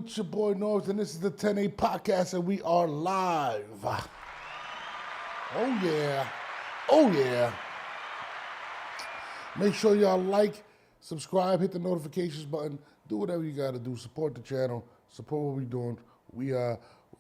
do? It's your boy North, and this is the 10A podcast, and we are live. Oh yeah, oh yeah. Make sure y'all like, subscribe, hit the notifications button, do whatever you gotta do. Support the channel, support what we're doing. We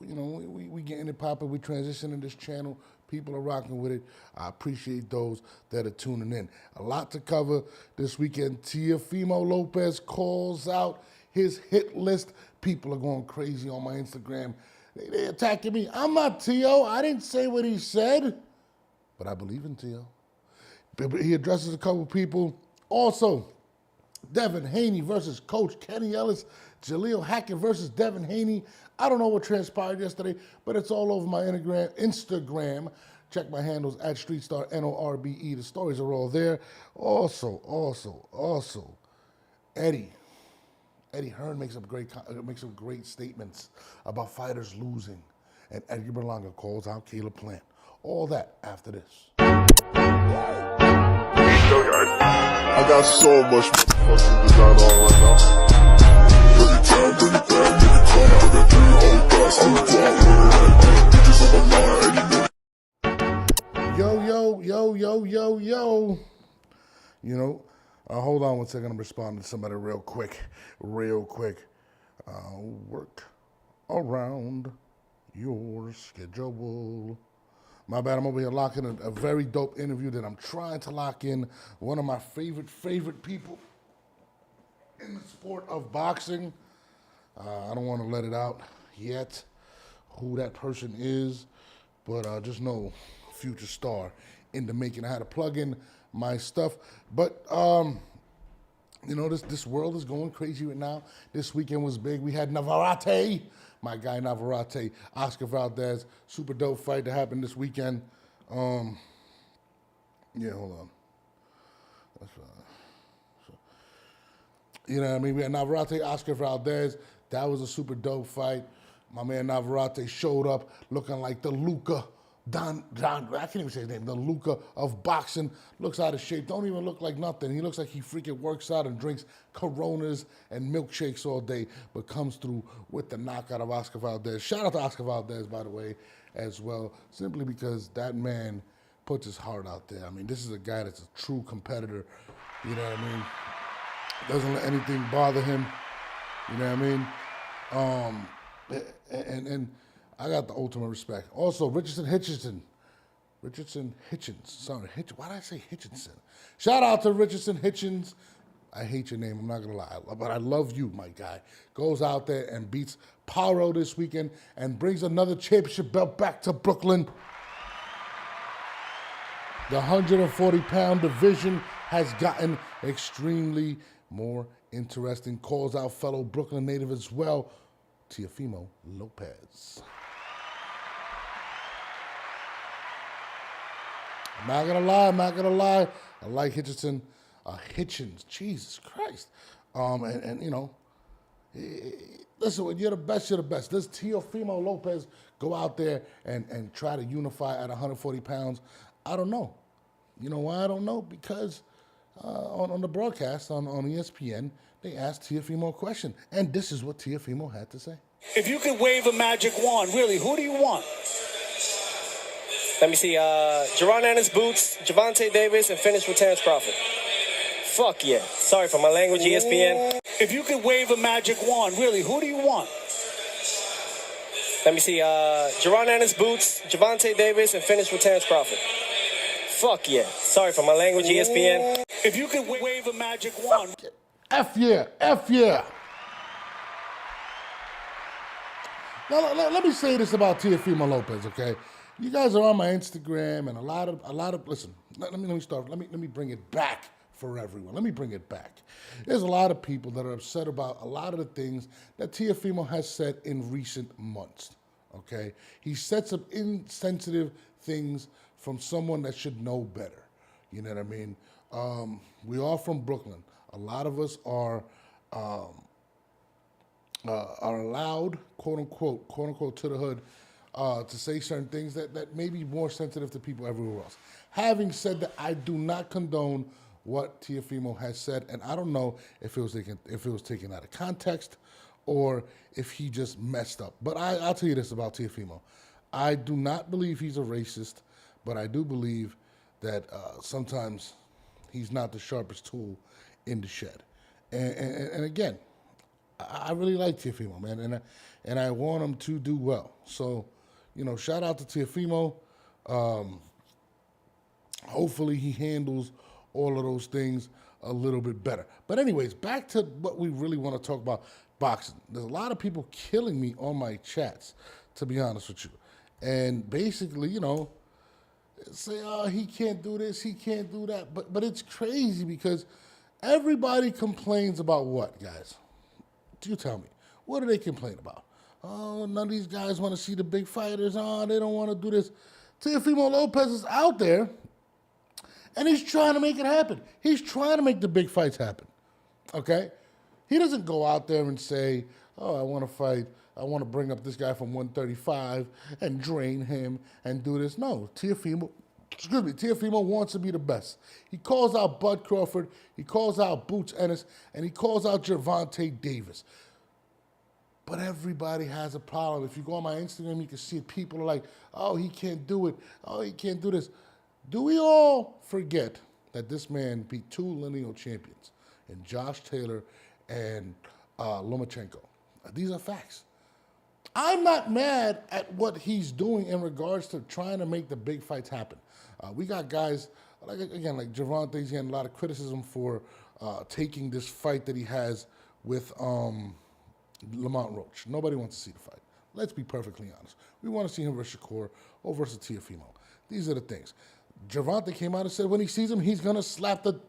we getting it popping. We transitioning this channel. People are rocking with it. I appreciate those that are tuning in. A lot to cover this weekend. Teofimo Lopez calls out his hit list. People are going crazy on my Instagram. They attacking me. I'm not Teo. I didn't say what he said, but I believe in Teo. He addresses a couple people. Also, Devin Haney versus Coach Kenny Ellis. Jaleel Hackett versus Devin Haney. I don't know what transpired yesterday, but it's all over my Instagram. Check my handles at StreetStar NORBE. The stories are all there. Also, Eddie Hearn makes some great statements about fighters losing, and Edgar Berlanga calls out Caleb Plant. All that after this. I got so much fucking design on right now. Bring it down, bring it down, bring it down, bring it down, hold fast, I'm down, bitches on my line, Yo. You know, hold on 1 second, I'm responding to somebody real quick. Work around your schedule. My bad, I'm over here locking a very dope interview that I'm trying to lock in. One of my favorite people in the sport of boxing. I don't want to let it out yet who that person is, but just know future star in the making. I had to plug in my stuff, but this world is going crazy right now. This weekend was big. We had Navarrete. My guy Navarrete, Oscar Valdez, super dope fight that happened this weekend. Hold on. That's you know what I mean? We had Navarrete, Oscar Valdez. That was a super dope fight. My man Navarrete showed up looking like the Luca I can't even say his name. The Luca of boxing. Looks out of shape. Don't even look like nothing. He looks like he freaking works out and drinks Coronas and milkshakes all day, but comes through with the knockout of Oscar Valdez. Shout out to Oscar Valdez, by the way, as well, simply because that man puts his heart out there. I mean, this is a guy that's a true competitor. You know what I mean? Doesn't let anything bother him. You know what I mean? And I got the ultimate respect. Also, Richardson Hitchens. Sorry, why did I say Hitchinson? Shout out to Richardson Hitchens. I hate your name, I'm not going to lie, but I love you, my guy. Goes out there and beats Paro this weekend and brings another championship belt back to Brooklyn. The 140-pound division has gotten extremely more interesting. Calls out fellow Brooklyn native as well, Teofimo Lopez. I'm not gonna lie. I like Hitchens. Jesus Christ. Listen, when you're the best, you're the best. Does Teofimo Lopez go out there and try to unify at 140 pounds? I don't know. You know why I don't know? Because on the broadcast on ESPN, they asked Teofimo a question, and this is what Teofimo had to say. If you could wave a magic wand, really, who do you want? Let me see, Jerron Ennis Boots, Javante Davis, and finish with Terrence Crawford. Fuck yeah. Sorry for my language, ESPN. If you could wave a magic wand, really, who do you want? Let me see, Jerron Ennis Boots, Javante Davis, and finish with Terrence Crawford. Fuck yeah. Sorry for my language, ESPN. If you could wave a magic wand. F yeah. Now, let me say this about Teofimo Lopez, okay? You guys are on my Instagram, and a lot of listen. Let me start. Let me bring it back for everyone. Let me bring it back. There's a lot of people that are upset about a lot of the things that Teofimo has said in recent months. Okay, he said some insensitive things from someone that should know better. You know what I mean? We are from Brooklyn. A lot of us are allowed, quote unquote, to the hood. To say certain things that may be more sensitive to people everywhere else. Having said that, I do not condone what Teofimo has said, and I don't know if it was taken out of context or if he just messed up. But I'll tell you this about Teofimo. I do not believe he's a racist, but I do believe that sometimes he's not the sharpest tool in the shed. And again, I really like Teofimo, man, and I want him to do well. So, shout out to Teofimo. Hopefully he handles all of those things a little bit better. But anyways, back to what we really want to talk about, boxing. There's a lot of people killing me on my chats, to be honest with you. And basically, say, oh, he can't do this, he can't do that. But it's crazy because everybody complains about what, guys? You tell me. What do they complain about? Oh, none of these guys want to see the big fighters. Oh, they don't want to do this. Teofimo Lopez is out there, and he's trying to make it happen. He's trying to make the big fights happen, okay? He doesn't go out there and say, oh, I want to fight. I want to bring up this guy from 135 and drain him and do this. No, Teofimo wants to be the best. He calls out Bud Crawford, he calls out Boots Ennis, and he calls out Gervonta Davis. But everybody has a problem. If you go on my Instagram, you can see it. People are like, oh, he can't do it. Oh, he can't do this. Do we all forget that this man beat 2 lineal champions in Josh Taylor and Lomachenko? These are facts. I'm not mad at what he's doing in regards to trying to make the big fights happen. We got guys, like Gervonta's getting a lot of criticism for taking this fight that he has with Lamont Roach. Nobody wants to see the fight. Let's be perfectly honest. We want to see him versus Shakur or versus Teofimo. These are the things. Gervonta came out and said when he sees him, he's going to slap the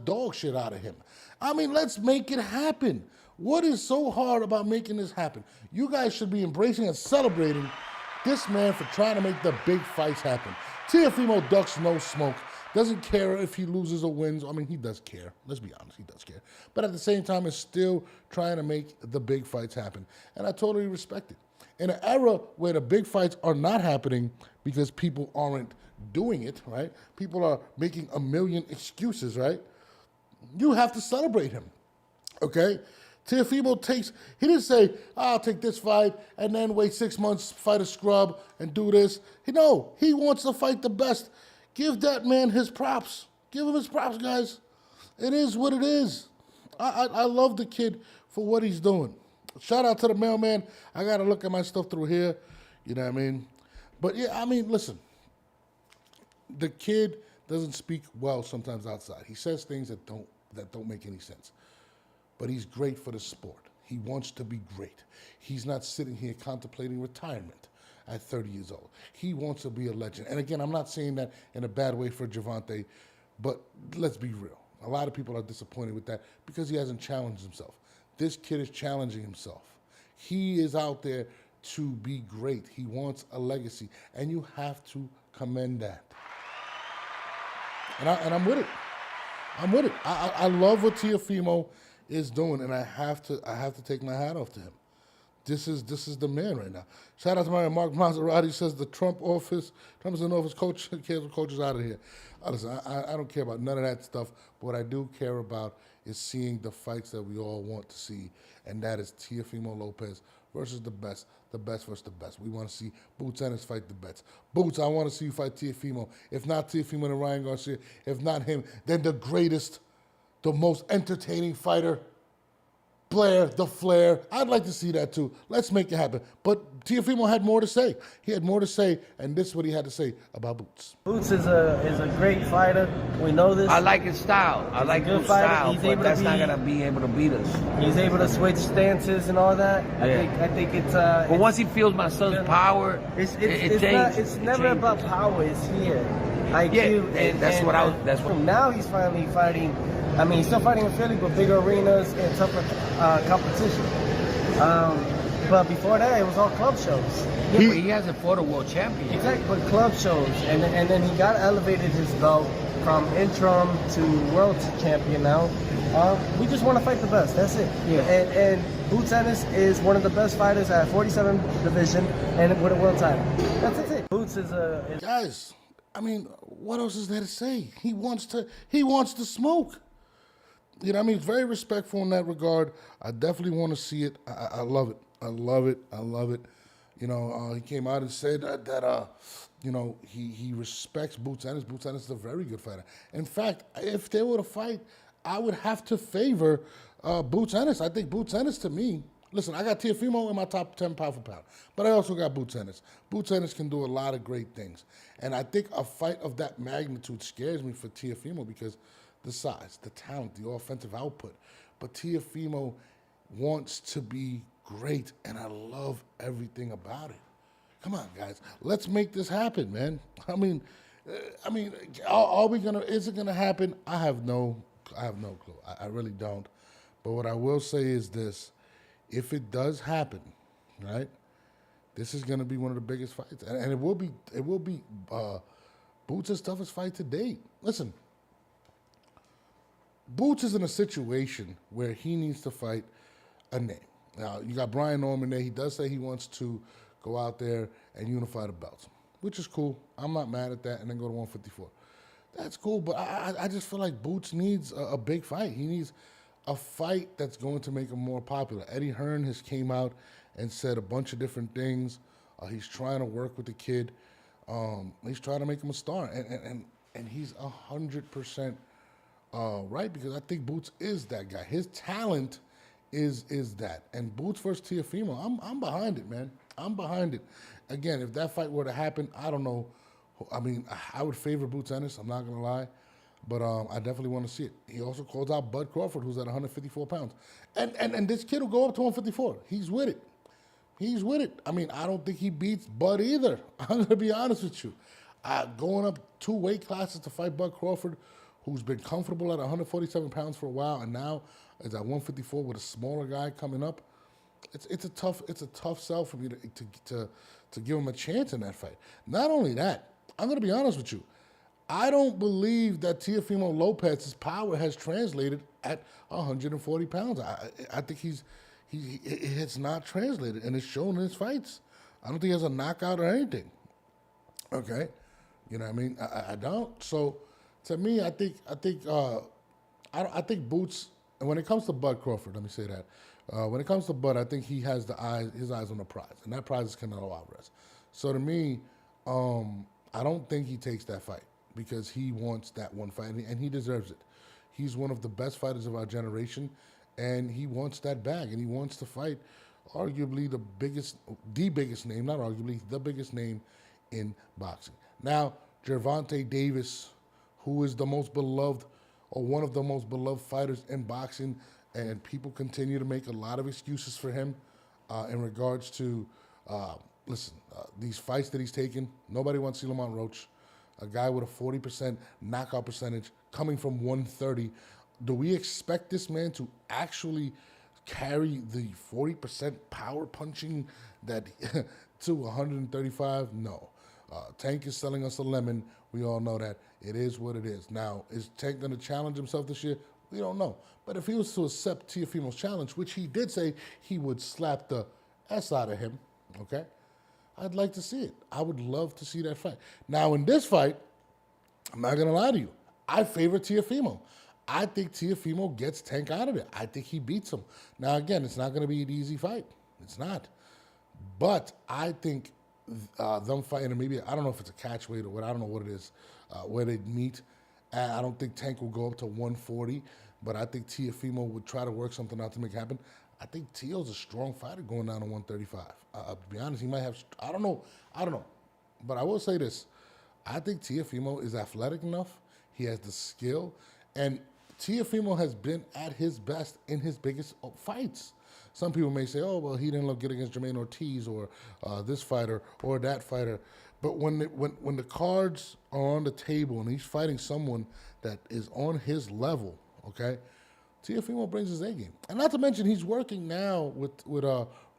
dog shit out of him. I mean, let's make it happen. What is so hard about making this happen? You guys should be embracing and celebrating this man for trying to make the big fights happen. Teofimo ducks no smoke. Doesn't care if he loses or wins. I mean, he does care. Let's be honest, he does care. But at the same time, is still trying to make the big fights happen. And I totally respect it. In an era where the big fights are not happening because people aren't doing it, right? People are making a million excuses, right? You have to celebrate him, okay? Teofimo he didn't say, I'll take this fight and then wait 6 months, fight a scrub and do this. No, he wants to fight the best. Give that man his props. Give him his props, guys. It is what it is. I love the kid for what he's doing. Shout out to the mailman. I got to look at my stuff through here. You know what I mean? But, yeah, I mean, listen. The kid doesn't speak well sometimes outside. He says things that don't make any sense. But he's great for the sport. He wants to be great. He's not sitting here contemplating retirement at 30 years old. He wants to be a legend. And again, I'm not saying that in a bad way for Gervonta, but let's be real. A lot of people are disappointed with that because he hasn't challenged himself. This kid is challenging himself. He is out there to be great. He wants a legacy, and you have to commend that. And I'm with it. I'm with it. I love what Teofimo is doing, and I have to take my hat off to him. This is the man right now. Shout out to my man Mark Maserati. Says the Trump is in office. Coaches out of here. Listen, I don't care about none of that stuff. But what I do care about is seeing the fights that we all want to see, and that is Teofimo Lopez versus the best versus the best. We want to see Boots Ennis fight the best. Boots, I want to see you fight Teofimo. If not Teofimo, then Ryan Garcia. If not him, then the greatest, the most entertaining fighter, Blair, the Flair. I'd like to see that too. Let's make it happen. But Teofimo had more to say. He had more to say, and this is what he had to say about Boots. Boots is a great fighter. We know this. I like his style. I like Boots' style, but that's not gonna be able to beat us. He's able to switch stances and all that. Yeah. I think it's. But once he feels my son's power, it changes. It's never about power. It's here. IQ. And now he's finally fighting. I mean, he's still fighting in Philly, but bigger arenas and tougher competition. But before that, it was all club shows. Yeah, but he hasn't fought a world champion. Exactly, but club shows. And then he got elevated his belt from interim to world champion now. We just want to fight the best. That's it. Yeah. And Boots Ennis is one of the best fighters at 47 division and with a world title. That's it. Boots is Guys, I mean, what else is there to say? He wants to smoke. You know what I mean? It's very respectful in that regard. I definitely want to see it. I love it. I love it. I love it. You know, he came out and said that you know, he respects Boots Ennis. Boots Ennis is a very good fighter. In fact, if they were to fight, I would have to favor Boots Ennis. I think Boots Ennis, to me, listen, I got Teofimo in my top 10 pound for pound, but I also got Boots Ennis. Boots Ennis can do a lot of great things. And I think a fight of that magnitude scares me for Teofimo because the size, the talent, the offensive output. But Teofimo wants to be great, and I love everything about it. Come on, guys, let's make this happen, man. I mean, are we gonna? Is it gonna happen? I have no clue. I really don't. But what I will say is this: if it does happen, right, this is gonna be one of the biggest fights, and it will be Boots' toughest fight to date. Listen, Boots is in a situation where he needs to fight a name. Now, you got Brian Norman there. He does say he wants to go out there and unify the belts, which is cool. I'm not mad at that, and then go to 154. That's cool, but I just feel like Boots needs a big fight. He needs a fight that's going to make him more popular. Eddie Hearn has came out and said a bunch of different things. He's trying to work with the kid. He's trying to make him a star, and he's 100% right, because I think Boots is that guy. His talent is that. And Boots versus Teofimo, I'm behind it, man. I'm behind it. Again, if that fight were to happen, I don't know. I mean, I would favor Boots Ennis, I'm not going to lie. But I definitely want to see it. He also calls out Bud Crawford, who's at 154 pounds. And this kid will go up to 154. He's with it. He's with it. I mean, I don't think he beats Bud either. I'm going to be honest with you. Going up 2 weight classes to fight Bud Crawford, who's been comfortable at 147 pounds for a while, and now is at 154 with a smaller guy coming up. It's a tough sell for me to give him a chance in that fight. Not only that, I'm going to be honest with you. I don't believe that Teofimo Lopez's power has translated at 140 pounds. I think it's not translated, and it's shown in his fights. I don't think he has a knockout or anything. Okay, you know what I mean? I don't. So to me, I think Boots. And when it comes to Bud Crawford, let me say that. When it comes to Bud, I think he has his eyes on the prize, and that prize is Canelo Alvarez. So to me, I don't think he takes that fight because he wants that one fight, and he deserves it. He's one of the best fighters of our generation, and he wants that bag, and he wants to fight arguably the biggest name, not arguably, the biggest name in boxing. Now, Gervonta Davis, who is the most beloved or one of the most beloved fighters in boxing, and people continue to make a lot of excuses for him in regards to, these fights that he's taken. Nobody wants Lamont Roach, a guy with a 40% knockout percentage coming from 130. Do we expect this man to actually carry the 40% power punching that to 135? No. Tank is selling us a lemon. We all know that. It is what it is. Now, is Tank going to challenge himself this year? We don't know. But if he was to accept Teofimo's challenge, which he did say he would slap the S out of him, okay, I'd like to see it. I would love to see that fight. Now, in this fight, I'm not going to lie to you. I favor Teofimo. I think Teofimo gets Tank out of it. I think he beats him. Now, again, it's not going to be an easy fight. It's not. But I think them fighting, and maybe, I don't know if it's a catch weight or what, I don't know what it is, where they'd meet. And I don't think Tank will go up to 140, but I think Teofimo would try to work something out to make it happen. I think Teo's a strong fighter going down to 135. To be honest, he might have, I don't know. But I will say this. I think Teofimo is athletic enough. He has the skill. And Teofimo has been at his best in his biggest fights. Some people may say, oh, well, he didn't look good against Jermaine Ortiz or this fighter or that fighter. But when the cards are on the table and he's fighting someone that is on his level, okay, Teofimo brings his A game. And not to mention he's working now with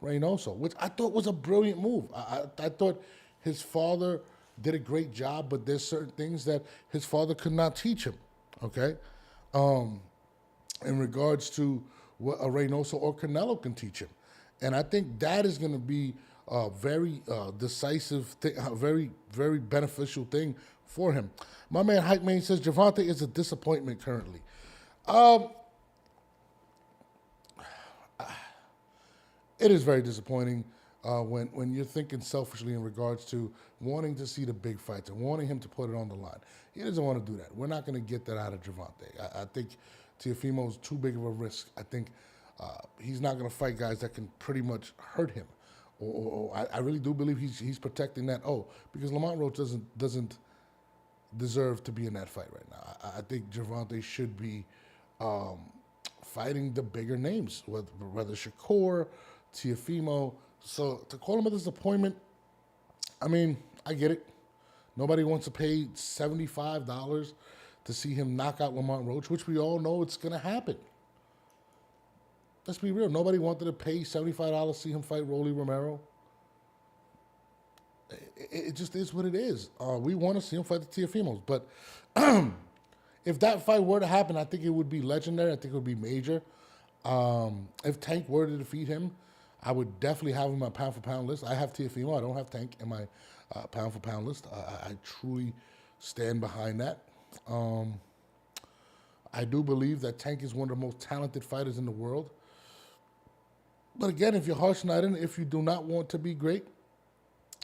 Reynoso, which I thought was a brilliant move. I thought his father did a great job, but there's certain things that his father could not teach him, okay, in regards to what a Reynoso or Canelo can teach him. And I think that is going to be a very decisive thing, a very, very beneficial thing for him. My man Hype Man says, Gervonta is a disappointment currently. it is very disappointing when you're thinking selfishly in regards to wanting to see the big fights and wanting him to put it on the line. He doesn't want to do that. We're not going to get that out of Gervonta. I think Teofimo is too big of a risk. I think he's not going to fight guys that can pretty much hurt him. I really do believe he's protecting that. Because Lamont Roach doesn't deserve to be in that fight right now. I think Gervonta should be fighting the bigger names, whether Shakur, Teofimo. So to call him a disappointment, I mean, I get it. Nobody wants to pay $75 to see him knock out Lamont Roach, which we all know it's going to happen. Let's be real. Nobody wanted to pay $75 to see him fight Rolly Romero. It just is what it is. We want to see him fight the Teofimos. But if that fight were to happen, I think it would be legendary. I think it would be major. If Tank were to defeat him, I would definitely have him on my pound-for-pound list. I have Teofimo. I don't have Tank in my pound-for-pound list. I truly stand behind that. I do believe that Tank is one of the most talented fighters in the world. But again, if your heart's not in it, if you do not want to be great,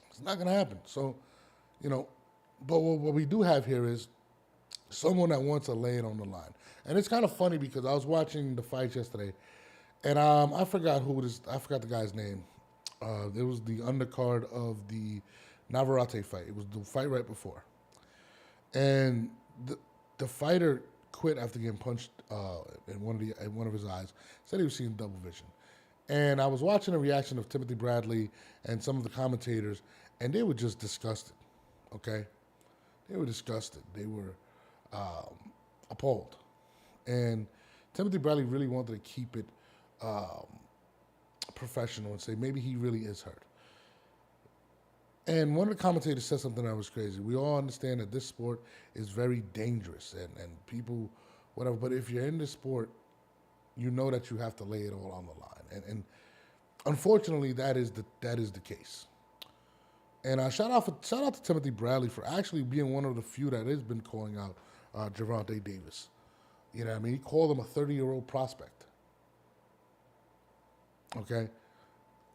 it's not going to happen. So, but what we do have here is someone that wants to lay it on the line. And it's kind of funny because I was watching the fights yesterday, and I forgot the guy's name. It was the undercard of the Navarrete fight. It was the fight right before. And the fighter quit after getting punched in one of his eyes. Said he was seeing double vision. And I was watching a reaction of Timothy Bradley and some of the commentators, and they were just disgusted, okay? They were disgusted. They were appalled. And Timothy Bradley really wanted to keep it professional and say maybe he really is hurt. And one of the commentators said something that was crazy. We all understand that this sport is very dangerous and people, whatever, but if you're in this sport, you know that you have to lay it all on the line. And unfortunately, that is the case. And shout out to Timothy Bradley for actually being one of the few that has been calling out Gervonta Davis. You know what I mean? He called him a 30-year-old prospect. Okay?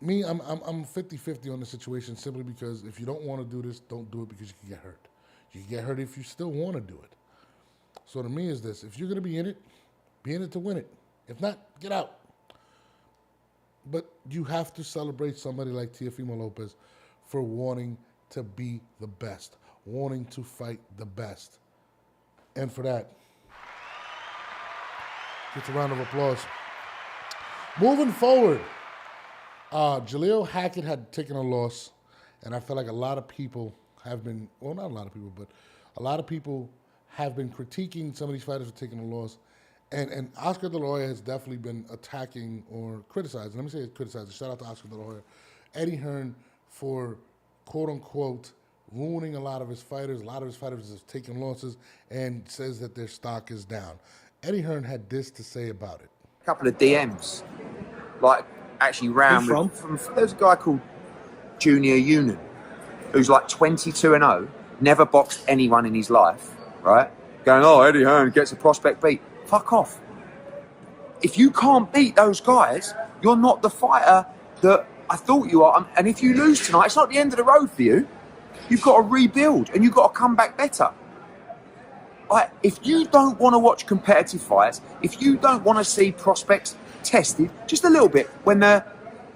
Me, I'm 50-50 on the situation simply because if you don't want to do this, don't do it because you can get hurt. You can get hurt if you still want to do it. So to me is this: if you're going to be in it to win it. If not, get out. But you have to celebrate somebody like Teofimo Lopez for wanting to be the best, wanting to fight the best. And for that, gets a round of applause. Moving forward, Jaleel Hackett had taken a loss, and I feel like a lot of people have been, well, not a lot of people, but a lot of people have been critiquing some of these fighters for taking a loss. And Oscar De La Hoya has definitely been attacking or criticizing. Let me say criticizing. Shout out to Oscar De La Hoya. Eddie Hearn for, quote unquote, ruining a lot of his fighters. A lot of his fighters have taken losses and says that their stock is down. Eddie Hearn had this to say about it. A couple of DMs, like actually ran from there's a guy called Junior Unan, who's like 22-0, never boxed anyone in his life, right? Going, oh, Eddie Hearn gets a prospect beat. Fuck off. If you can't beat those guys, you're not the fighter that I thought you are. And if you lose tonight, it's not the end of the road for you. You've got to rebuild and you've got to come back better. Like, if you don't want to watch competitive fights, if you don't want to see prospects tested just a little bit when they're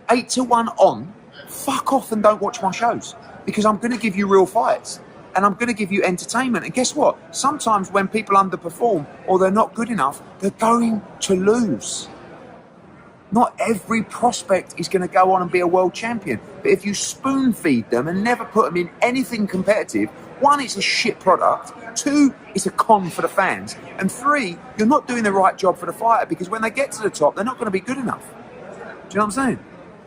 8-1 on, fuck off and don't watch my shows. Because I'm going to give you real fights. And I'm going to give you entertainment. And guess what? Sometimes when people underperform or they're not good enough, they're going to lose. Not every prospect is going to go on and be a world champion. But if you spoon feed them and never put them in anything competitive, one, it's a shit product. Two, it's a con for the fans. And three, you're not doing the right job for the fighter because when they get to the top, they're not going to be good enough. Do you know what I'm saying?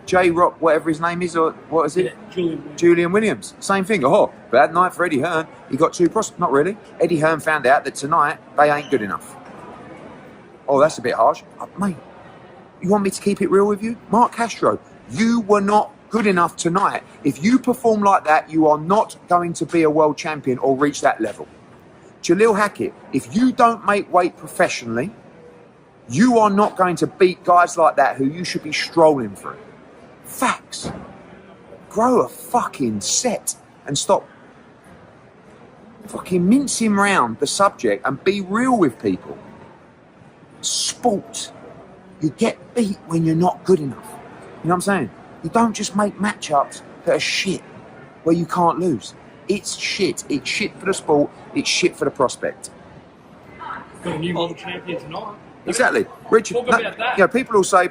J-Rock, whatever his name is, or what is it? Yeah, Julian Williams. Same thing. Oh, bad night for Eddie Hearn. He got 2 prospects. Not really. Eddie Hearn found out that tonight they ain't good enough. Oh, that's a bit harsh. Mate, you want me to keep it real with you? Mark Castro, you were not good enough tonight. If you perform like that, you are not going to be a world champion or reach that level. Jaleel Hackett, if you don't make weight professionally, you are not going to beat guys like that who you should be strolling through. Facts. Grow a fucking set and stop fucking mincing round the subject and be real with people. Sport. You get beat when you're not good enough. You know what I'm saying? You don't just make matchups that are shit where you can't lose. It's shit. It's shit for the sport. It's shit for the prospect. Got a new world champion tonight. Exactly. Richard, Talk about that. You know, people will say,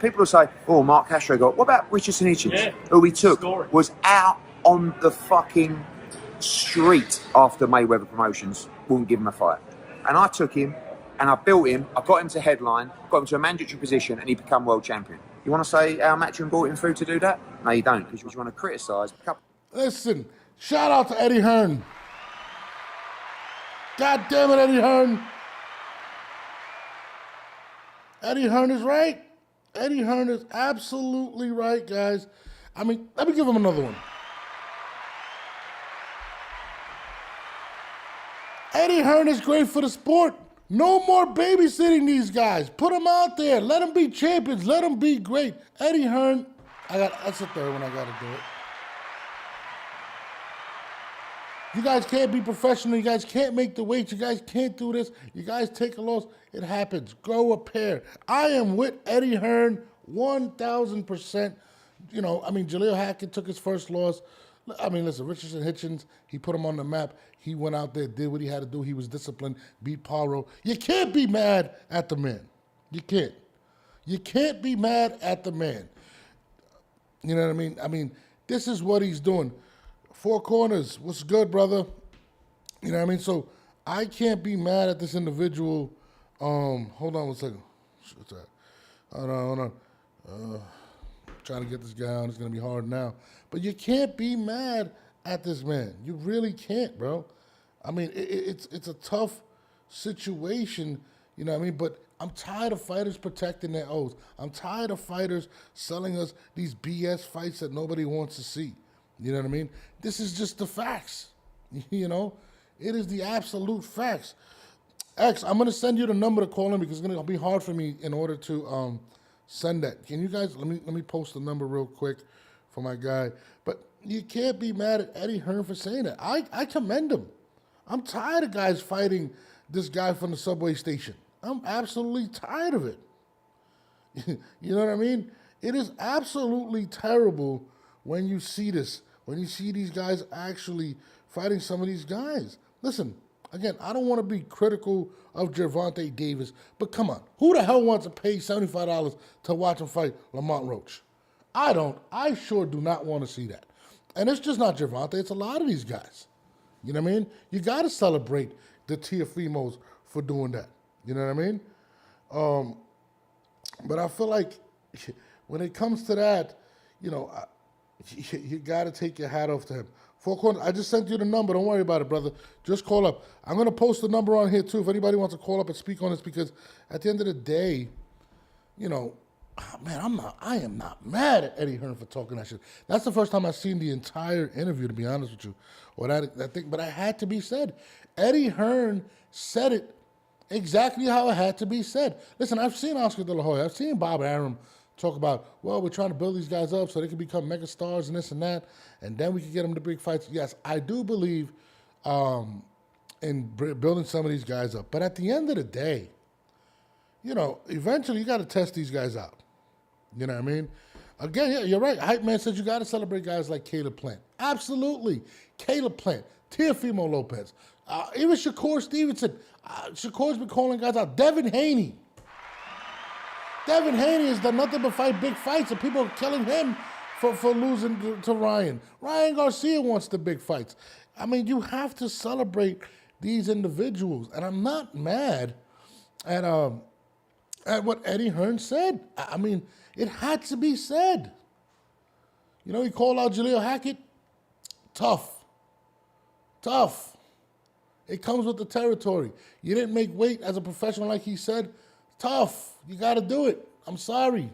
oh, Mark Castro got, what about Richardson Hitchens? Yeah. Who we took, Story. was out on the fucking street after Mayweather Promotions wouldn't give him a fight. And I took him, and I built him, I got him to headline, got him to a mandatory position, and he became world champion. You want to say our matchroom brought him through to do that? No, you don't, because you want to criticise. Listen, shout out to Eddie Hearn. God damn it, Eddie Hearn. Eddie Hearn is right. Eddie Hearn is absolutely right, guys. I mean, let me give him another one. Eddie Hearn is great for the sport. No more babysitting these guys. Put them out there. Let them be champions. Let them be great. Eddie Hearn, that's the third one I got to do it. You guys can't be professional. You guys can't make the weight. You guys can't do this. You guys take a loss. It happens. Grow a pair. I am with Eddie Hearn 1,000%. You know, I mean, Jaleel Hackett took his first loss. I mean, listen, Richardson Hitchens, he put him on the map. He went out there, did what he had to do. He was disciplined, beat Paro. You can't be mad at the man. You can't. You can't be mad at the man. You know what I mean? I mean, this is what he's doing. Four Corners, what's good, brother? You know what I mean? So I can't be mad at this individual. Hold on one second. What's that? Hold on. Trying to get this guy on. It's going to be hard now. But you can't be mad at this man. You really can't, bro. I mean, it's a tough situation, you know what I mean? But I'm tired of fighters protecting their oaths. I'm tired of fighters selling us these BS fights that nobody wants to see. You know what I mean? This is just the facts. You know? It is the absolute facts. X, I'm going to send you the number to call in because it's going to be hard for me in order to send that. Can you guys, let me post the number real quick for my guy. But you can't be mad at Eddie Hearn for saying that. I commend him. I'm tired of guys fighting this guy from the subway station. I'm absolutely tired of it. You know what I mean? It is absolutely terrible when you see this, when you see these guys actually fighting some of these guys. Listen, again, I don't want to be critical of Gervonta Davis, but come on. Who the hell wants to pay $75 to watch him fight Lamont Roach? I don't. I sure do not want to see that. And it's just not Gervonta. It's a lot of these guys. You know what I mean? You got to celebrate the Teofimos for doing that. You know what I mean? But I feel like when it comes to that, you know, you got to take your hat off to him. Four Corners, I just sent you the number. Don't worry about it, brother. Just call up. I'm going to post the number on here, too, if anybody wants to call up and speak on this, because at the end of the day, you know, man, I am not mad at Eddie Hearn for talking that shit. That's the first time I've seen the entire interview, to be honest with you. Or that thing, but it had to be said. Eddie Hearn said it exactly how it had to be said. Listen, I've seen Oscar De La Hoya. I've seen Bob Arum talk about, well, we're trying to build these guys up so they can become mega stars and this and that, and then we can get them to big fights. Yes, I do believe in building some of these guys up. But at the end of the day, you know, eventually you got to test these guys out. You know what I mean? Again, yeah, you're right. Hype Man says you got to celebrate guys like Caleb Plant. Absolutely. Caleb Plant, Teofimo Lopez, even Shakur Stevenson. Shakur's been calling guys out. Devin Haney. Devin Haney has done nothing but fight big fights, and people are killing him for losing to Ryan. Ryan Garcia wants the big fights. I mean, you have to celebrate these individuals, and I'm not mad at what Eddie Hearn said. I mean, it had to be said. You know, he called out Jaleel Hackett. Tough. It comes with the territory. You didn't make weight as a professional like he said. Tough. You got to do it. I'm sorry.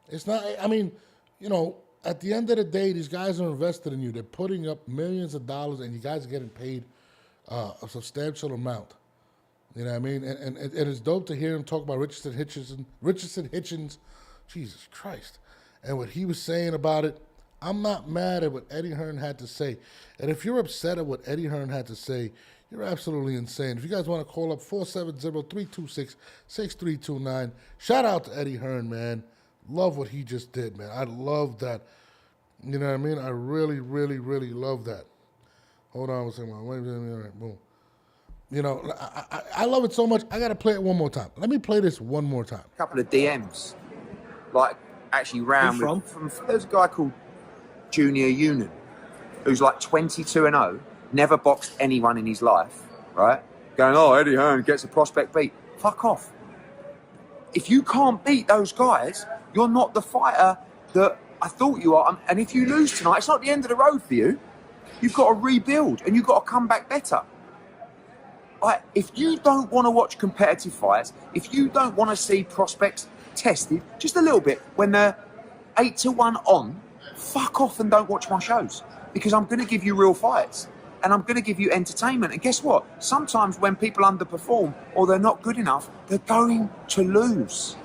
It's not, I mean, you know, at the end of the day, these guys are invested in you. They're putting up millions of dollars, and you guys are getting paid a substantial amount. You know what I mean? And it's dope to hear him talk about Richardson Hitchens. Jesus Christ. and what he was saying about it, I'm not mad at what Eddie Hearn had to say. And if you're upset at what Eddie Hearn had to say, you're absolutely insane. If you guys want to call up 470-326-6329, shout out to Eddie Hearn, man. Love what he just did, man. I love that. You know what I mean? I really, really, really love that. Hold on a second. Wait a minute. All right, boom. You know, I love it so much, I got to play it one more time. Let me play this one more time. A couple of DMs, like actually ran from there's a guy called Junior Union, who's like 22-0, never boxed anyone in his life, right? Going, oh, Eddie Hearn gets a prospect beat. Fuck off. If you can't beat those guys, you're not the fighter that I thought you are. And if you lose tonight, it's not the end of the road for you. You've got to rebuild and you've got to come back better. Like, if you don't want to watch competitive fights, if you don't want to see prospects tested just a little bit when they're 8-1 on, fuck off and don't watch my shows, because I'm going to give you real fights and I'm going to give you entertainment. And guess what? Sometimes when people underperform or they're not good enough, they're going to lose.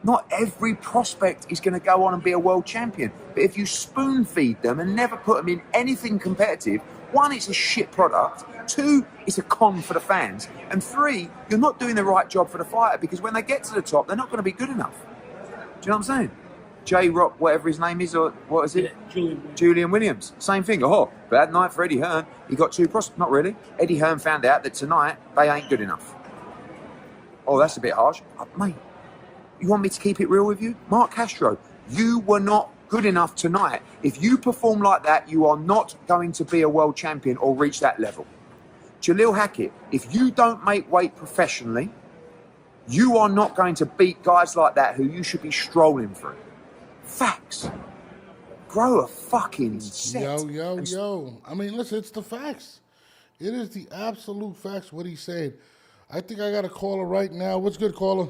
Not every prospect is going to go on and be a world champion. But if you spoon feed them and never put them in anything competitive, one, it's a shit product. Two, it's a con for the fans. And three, you're not doing the right job for the fighter, because when they get to the top, they're not going to be good enough. Do you know what I'm saying? J-Rock, whatever his name is, or what is it? Yeah, Julian Williams. Same thing. Oh, bad night for Eddie Hearn. He got two prospects. Not really. Eddie Hearn found out that tonight they ain't good enough. Oh, that's a bit harsh. Mate, you want me to keep it real with you? Mark Castro, you were not good enough tonight. If you perform like that, you are not going to be a world champion or reach that level. Jaleel Hackett, if you don't make weight professionally, you are not going to beat guys like that who you should be strolling through. Facts. Grow a fucking set. Yo. I mean, listen, it's the facts. It is the absolute facts what he's saying. I think I got a caller right now. What's good, caller?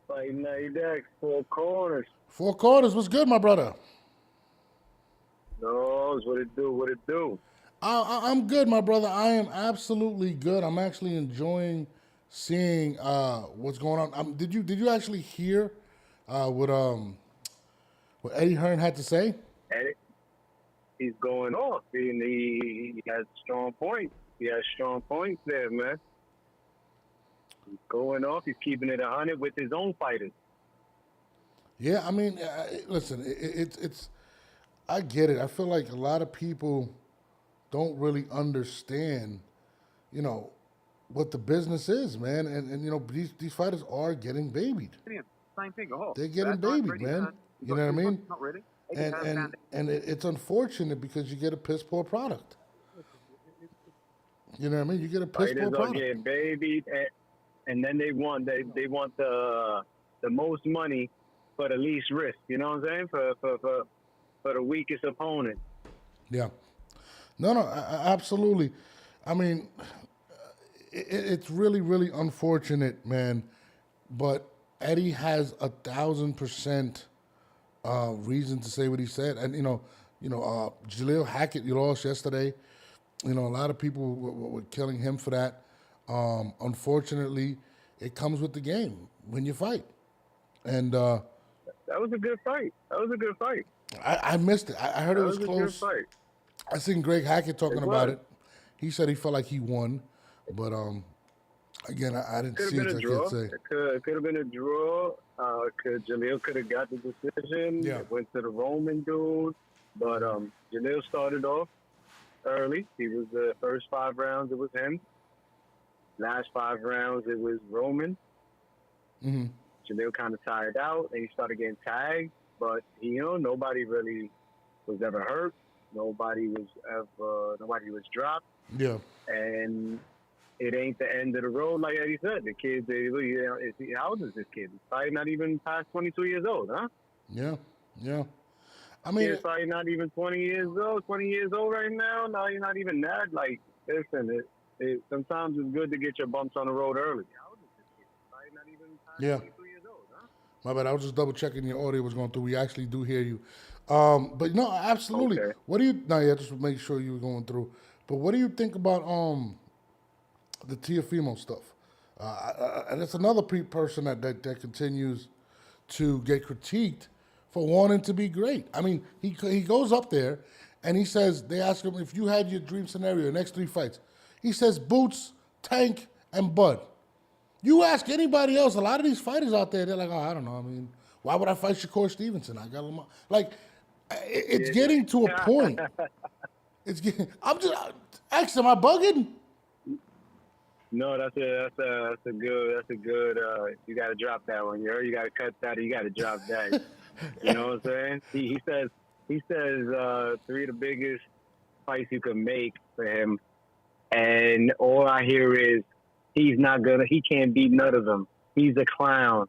Fight Night X, Four Corners. Four Corners, what's good, my brother? No, what it do? I'm good, my brother. I am absolutely good. I'm actually enjoying seeing what's going on. Did you actually hear what Eddie Hearn had to say? Eddie, he's going off. He has strong points. He has strong points there, man. He's going off. He's keeping it 100 with his own fighters. Yeah, I mean, listen, it's I get it. I feel like a lot of people don't really understand, you know, what the business is, man. And you know, these fighters are getting babied. Same thing. Oh, they're getting babied, man. You know what I mean? Not really. And it's unfortunate because you get a piss poor product. You know what I mean? You get a piss poor Fighters are product. getting babied, and then they want the most money for the least risk. You know what I'm saying? For the weakest opponent. Yeah. No, absolutely. I mean, it's really, really unfortunate, man. But Eddie has 1,000% reason to say what he said. And, you know, Jaleel Hackett, you lost yesterday. You know, a lot of people were killing him for that. Unfortunately, it comes with the game when you fight. And that was a good fight. I missed it. I heard it was close. That was a good fight. I seen Greg Hackett talking about it. He said he felt like he won, but again, I didn't see it. I can't say. It could have been a draw. Jaleel could have got the decision. Yeah. It went to the Roman dude, but Jaleel started off early. He was the first 5 rounds. It was him. Last 5 rounds, it was Roman. Mm-hmm. Jaleel kind of tired out, and he started getting tagged. But nobody really was ever hurt. Nobody was dropped. Yeah. And it ain't the end of the road, like Eddie said. The kid, how old is this kid? He's probably not even past 22 years old, huh? Yeah. I mean, He's probably not even 20 years old. 20 years old right now. No, you're not even that. Like, listen, sometimes it's good to get your bumps on the road early. How old is this kid? Probably not even past 22 years old, huh? My bad. I was just double checking your audio was going through. We actually do hear you. But no, absolutely. Okay. What do you? No, yeah, just make sure you were going through. But what do you think about the Teofimo stuff? And it's another person that continues to get critiqued for wanting to be great. I mean, he goes up there and he says, they ask him, if you had your dream scenario, next 3 fights, he says Boots, Tank, and Bud. You ask anybody else, a lot of these fighters out there, they're like, oh, I don't know. I mean, why would I fight Shakur Stevenson? I got Lamar. Like, it's getting to a point. I'm just, X, am I bugging? No, that's a good. You got to drop that one. You got to cut that. You got to drop that. You know what I'm saying? He says 3 of the biggest fights you can make for him, and all I hear is he can't beat none of them. He's a clown.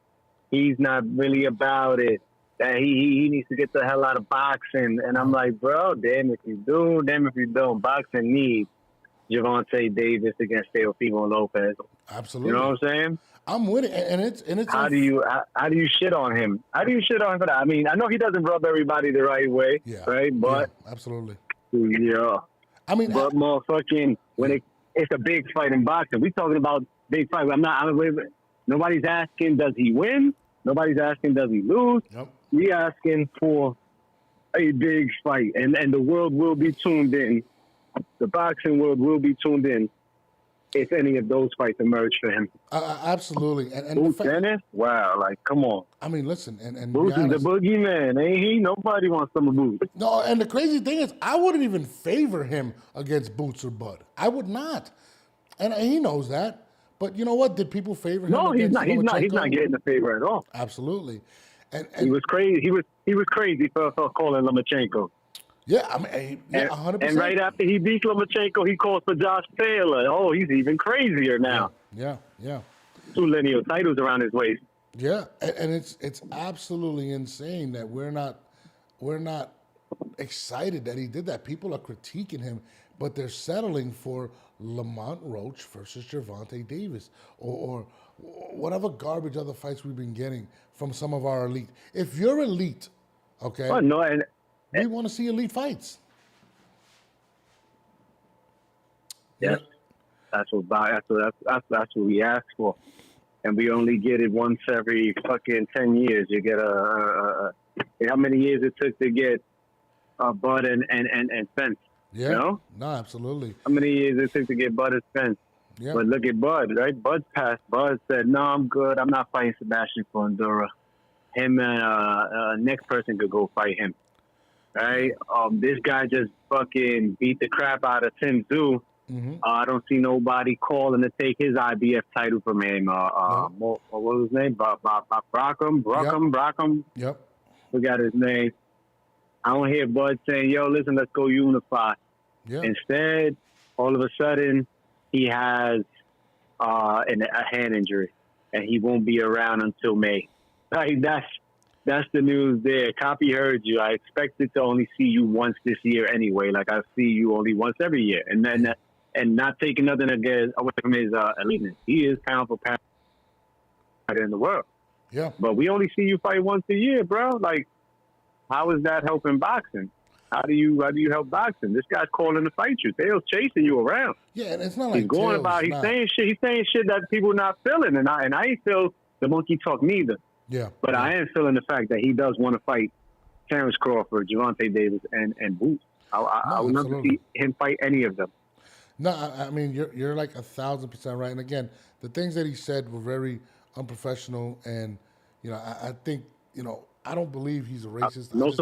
He's not really about it. That he needs to get the hell out of boxing. And I'm like, bro, damn if you do, damn if you don't. Boxing needs Gervonta Davis against Teofimo Lopez. Absolutely. You know what I'm saying? I'm with it, and it's. How do you shit on him? How do you shit on him for that? I mean, I know he doesn't rub everybody the right way, right? But absolutely. Yeah. I mean, but motherfucking when it's a big fight in boxing, we talking about big fight. Nobody's asking does he win. Nobody's asking does he lose. Yep. We asking for a big fight, and the world will be tuned in. The boxing world will be tuned in if any of those fights emerge for him. Absolutely. And Boots Dennis? Wow, like, come on. I mean, listen, and Boots is the boogeyman, ain't he? Nobody wants some of Boots. No, and the crazy thing is, I wouldn't even favor him against Boots or Bud. I would not. And he knows that. But you know what? Did people favor him? No, he's not getting the favor at all. Absolutely. And he was crazy. He was crazy for calling Lomachenko. Yeah, I mean, 100%. And right after he beat Lomachenko, he calls for Josh Taylor. Oh, he's even crazier now. Yeah. 2 lineal titles around his waist. Yeah, and it's absolutely insane that we're not excited that he did that. People are critiquing him, but they're settling for Lamont Roach versus Gervonta Davis or whatever garbage other fights we've been getting from some of our elite. If you're elite, okay, we want to see elite fights. Yes, that's what we ask for, and we only get it once every fucking 10 years. You get how many years it took to get Bud and Spence? Yeah, you know? No, absolutely. How many years it took to get Bud and Spence? Yeah. But look at Bud, right? Bud's passed. Bud said, "No, I'm good. I'm not fighting Sebastian Fundora. Him and next person could go fight him." Right? This guy just fucking beat the crap out of Tim Tszyu. Mm-hmm. I don't see nobody calling to take his IBF title from him. What was his name? Brockham. Yep. Forgot his name. I don't hear Bud saying, "Yo, listen, let's go unify." Yeah. Instead, all of a sudden, he has a hand injury, and he won't be around until May. Like, that's the news there. Copy heard you. I expected to only see you once this year anyway. Like, I see you only once every year. And then, and not taking nothing away from his eliteness. He is pound for pound in the world. Yeah. But we only see you fight once a year, bro. Like, how is that helping boxing? How do you help boxing? This guy's calling to fight you. Dale's chasing you around. Yeah, and it's not like he's going about. He's saying shit. He's saying shit that people not feeling, and I ain't feel the monkey talk neither. Yeah, but I am feeling the fact that he does want to fight Terrence Crawford, Gervonta Davis, and Boots. I would love to see him fight any of them. No, I mean you're like 1,000% right. And again, the things that he said were very unprofessional, and I think I don't believe he's a racist. Not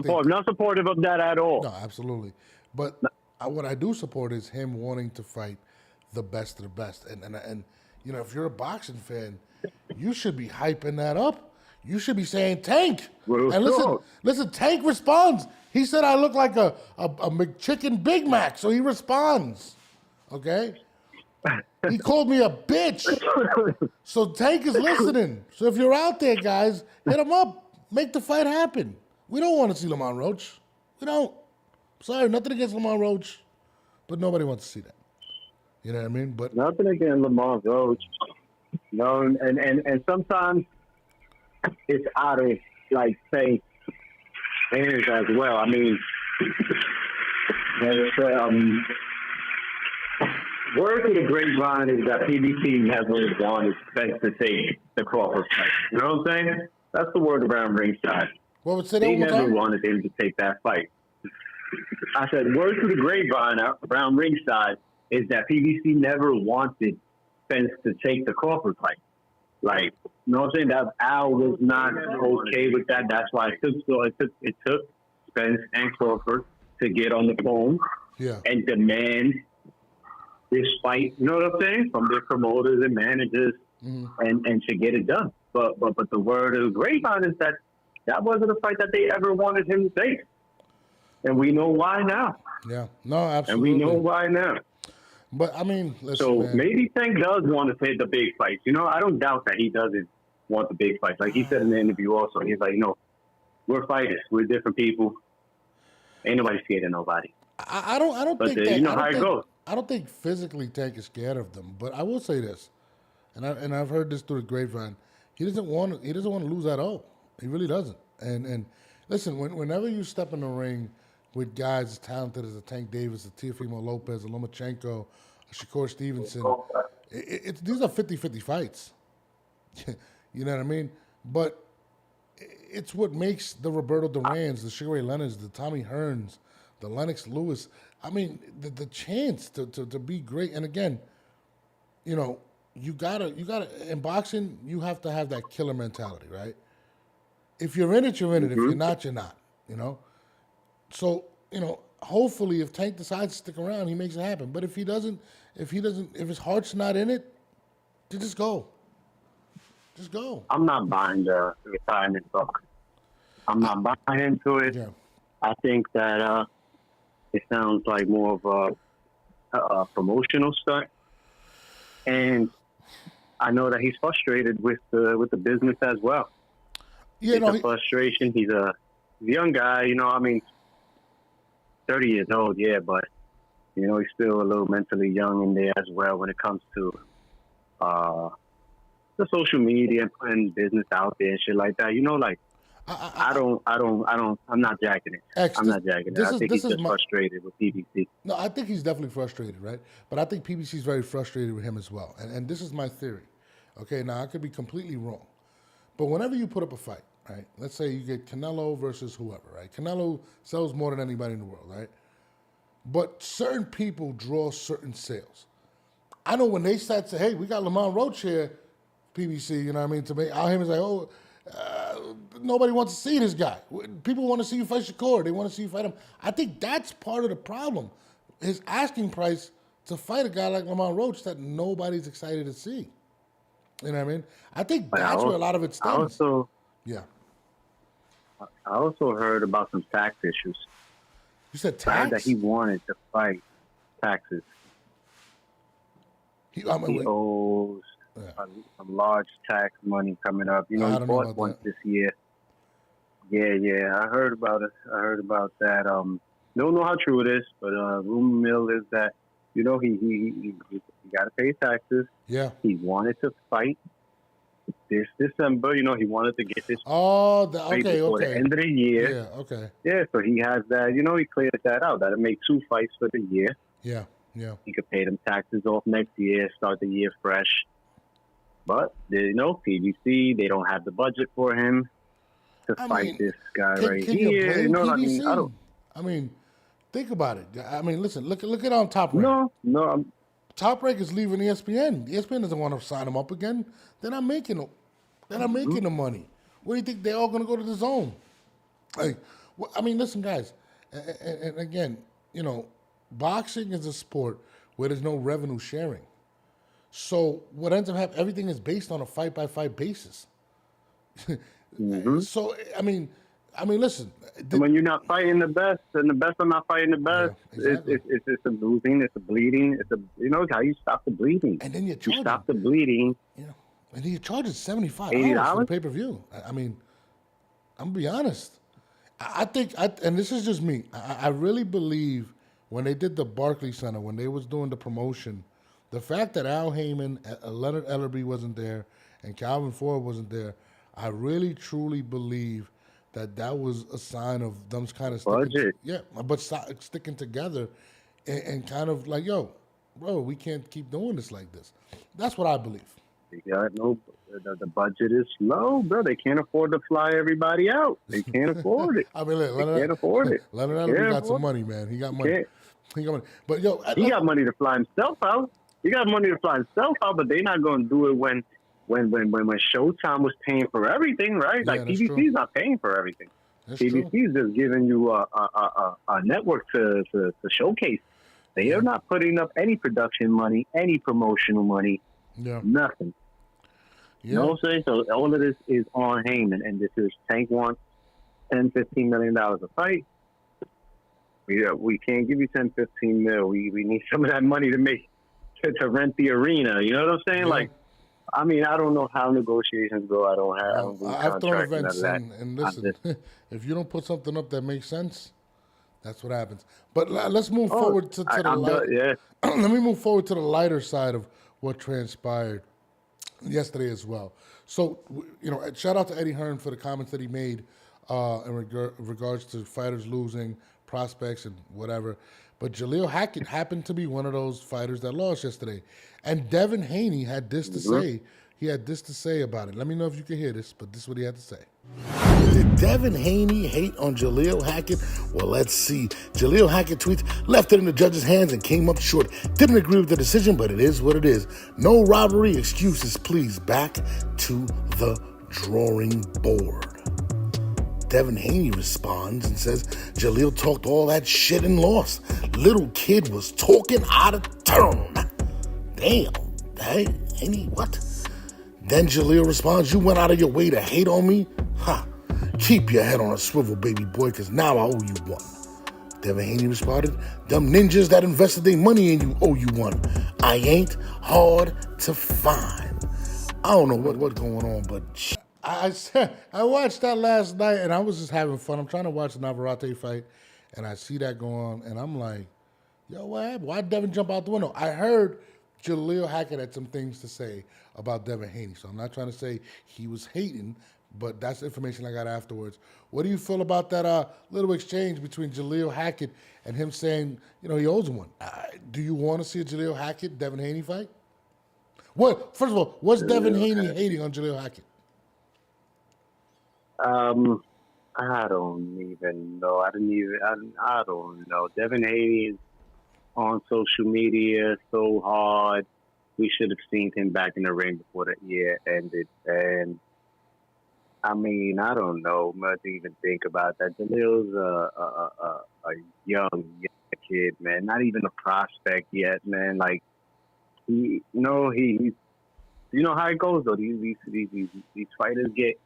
supportive of that at all. No, absolutely. But what I do support is him wanting to fight the best of the best. And if you're a boxing fan, you should be hyping that up. You should be saying Tank. And listen, Tank responds. He said I look like a McChicken Big Mac, so he responds. Okay? He called me a bitch. So Tank is listening. So if you're out there, guys, hit him up. Make the fight happen. We don't want to see Lamont Roach. We don't. Sorry, nothing against Lamont Roach, but nobody wants to see that. You know what I mean? But nothing against Lamont Roach. No, and sometimes it's out of say hands as well. I mean, word to the grapevine is that PBC never wanted Spence to take the Crawford fight. You know what I'm saying? That's the word around ringside. Well, would say that They one more never time? wanted him to take that fight. I said, word to the grapevine around ringside is that PBC never wanted Spence to take the Crawford fight. Like, you know what I'm saying? That Al was not okay with that. That's why it took Spence and Crawford to get on the phone and demand this fight. You know what I'm saying? From their promoters and managers, and to get it done. But the word of the grapevine is that wasn't a fight that they ever wanted him to take, and we know why now. Yeah, no, absolutely. And we know why now. But I mean, listen, so man. maybe Tank does want to take the big fights. You know, I don't doubt that he doesn't want the big fights. Like he said in the interview, also, he's like, we're fighters, we're different people. Ain't nobody scared of nobody. I don't but think that. You know how it goes. I don't think physically Tank is scared of them. But I will say this, and I've heard this through the grapevine. He doesn't want to lose at all. He really doesn't. And listen, whenever you step in the ring with guys as talented as a Tank Davis, a Teofimo Lopez, a Lomachenko, a Shakur Stevenson, these are 50-50 fights. You know what I mean? But it's what makes the Roberto Durans, the Sugar Ray Leonards, the Tommy Hearns, the Lennox Lewis. I mean, the chance to be great. And again, you gotta in boxing, you have to have that killer mentality, right? If you're in it, you're in it. If you're not, you're not. So, hopefully if Tank decides to stick around, he makes it happen. But if his heart's not in it, then just go. Just go. I'm not buying the retirement book. I'm not buying into it. Yeah. I think that it sounds like more of a promotional stunt. And I know that he's frustrated with the business as well. Yeah, it's a frustration. He's a young guy, 30 years old, yeah, but, he's still a little mentally young in there as well when it comes to the social media and putting business out there and shit like that. I'm not jacking it. I'm not jacking it. I think he's just frustrated with PBC. No, I think he's definitely frustrated, right? But I think PBC is very frustrated with him as well. And this is my theory. Okay, now I could be completely wrong. But whenever you put up a fight, right? Let's say you get Canelo versus whoever, right? Canelo sells more than anybody in the world, right? But certain people draw certain sales. I know when they start to say, hey, we got Lamont Roach here, PBC, you know what I mean? To me, Al Heyman's like, nobody wants to see this guy. People want to see you fight Shakur. They want to see you fight him. I think that's part of the problem. His asking price to fight a guy like Lamont Roach that nobody's excited to see. You know what I mean? I think that's where a lot of it stems. I also heard about some tax issues. You said I heard tax? that he wanted to fight taxes. He owes some large tax money coming up. He bought one this year. Yeah, I heard about it. I heard about that. Don't know how true it is, but rumor mill is that he got to pay taxes. Yeah. He wanted to fight this December. He wanted to get this. Okay. The end of the year. Yeah. Okay. Yeah, so he has that. He cleared that out. That'll make 2 fights for the year. Yeah. He could pay them taxes off next year, start the year fresh. But PBC, they don't have the budget for him to fight this guy right here. PBC? I mean, think about it. I mean, listen, look at on Top Rank. No. Top Rank is leaving ESPN. ESPN doesn't want to sign him up again. They're not making them. They're not making the money. Where do you think they're all going to go to the zone? Listen, guys, and again, boxing is a sport where there's no revenue sharing. So what ends up happening, everything is based on a fight-by-fight basis. So, listen. When you're not fighting the best, and the best are not fighting the best, it's a losing, it's a bleeding, how you stop the bleeding. And then you stop the bleeding. Yeah. And then you charge it $75 $80 for the pay-per-view. I'm going to be honest. I think, and this is just me, I really believe when they did the Barclays Center, when they was doing the promotion, the fact that Al Heyman, Leonard Ellerby wasn't there, and Calvin Ford wasn't there, I really, truly believe that was a sign of them kind of sticking together and kind of like, yo, bro, we can't keep doing this like this. That's what I believe. The budget is low, bro. They can't afford to fly everybody out. They can't afford it. I mean, they can't afford it. Leonard Ellerbe got some money, man. He got money. He got money. But yo, he got money to fly himself out. He got money to fly himself out, but they're not going to do it when Showtime was paying for everything, right? Yeah, like PBC is not paying for everything. PBC is just giving you a network to showcase. They are not putting up any production money, any promotional money, nothing. You know what I'm saying? So all of this is on Heyman, and this is Tank wants $10, $15 million a fight. We can't give you 10, 15 mil. We need some of that money to rent the arena. You know what I'm saying? Yeah. Like, I mean, I don't know how negotiations go. I've thrown events, and listen, if you don't put something up that makes sense, that's what happens. But let's move forward to the light. Let me move forward to the lighter side of what transpired yesterday as well. So, shout out to Eddie Hearn for the comments that he made in regards to fighters losing, prospects, and whatever. But Jaleel Hackett happened to be one of those fighters that lost yesterday. And Devin Haney had this to say. He had this to say about it. Let me know if you can hear this, but this is what he had to say. Did Devin Haney hate on Jaleel Hackett? Well, let's see. Jaleel Hackett tweets, left it in the judge's hands and came up short. Didn't agree with the decision, but it is what it is. No robbery excuses, please. Back to the drawing board. Devin Haney responds and says, Jaleel talked all that shit and lost. Little kid was talking out of turn. Damn. Hey, Haney, what? Then Jaleel responds, you went out of your way to hate on me? Ha. Keep your head on a swivel, baby boy, because now I owe you one. Devin Haney responded, them ninjas that invested their money in you owe you one. I ain't hard to find. I don't know what's going on, but I watched that last night, and I was just having fun. I'm trying to watch the Navarrete fight, and I see that go on, and I'm like, yo, what happened? Why did Devin jump out the window? I heard Jaleel Hackett had some things to say about Devin Haney, so I'm not trying to say he was hating, but that's information I got afterwards. What do you feel about that little exchange between Jaleel Hackett and him saying, he owes him one? Do you want to see a Jaleel Hackett, Devin Haney fight? First of all, was Devin Haney hating on Jaleel Hackett? I don't even know. I don't know. Devin Haney is on social media so hard. We should have seen him back in the ring before the year ended. And I mean, I don't know much to even think about that. Jaleel's a young kid, man. Not even a prospect yet, man. Like he's you know how it goes though. These fighters get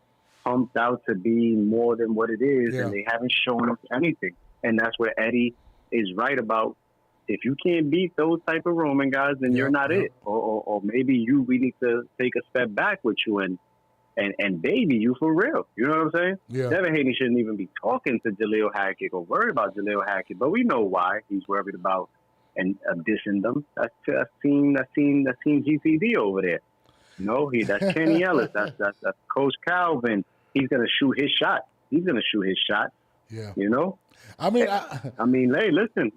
pumped out to be more than what it is, and they haven't shown us anything. And that's where Eddie is right about. If you can't beat those type of Roman guys, then you're not it. Or maybe we need to take a step back with you and baby you for real. You know what I'm saying? Yeah. Devin Haney shouldn't even be talking to Jaleel Hackett or worried about Jaleel Hackett, but we know why he's worried about and dissing them. That's team GCD over there. That's Kenny Ellis. That's Coach Calvin. He's gonna shoot his shot. Yeah. I mean, hey, listen,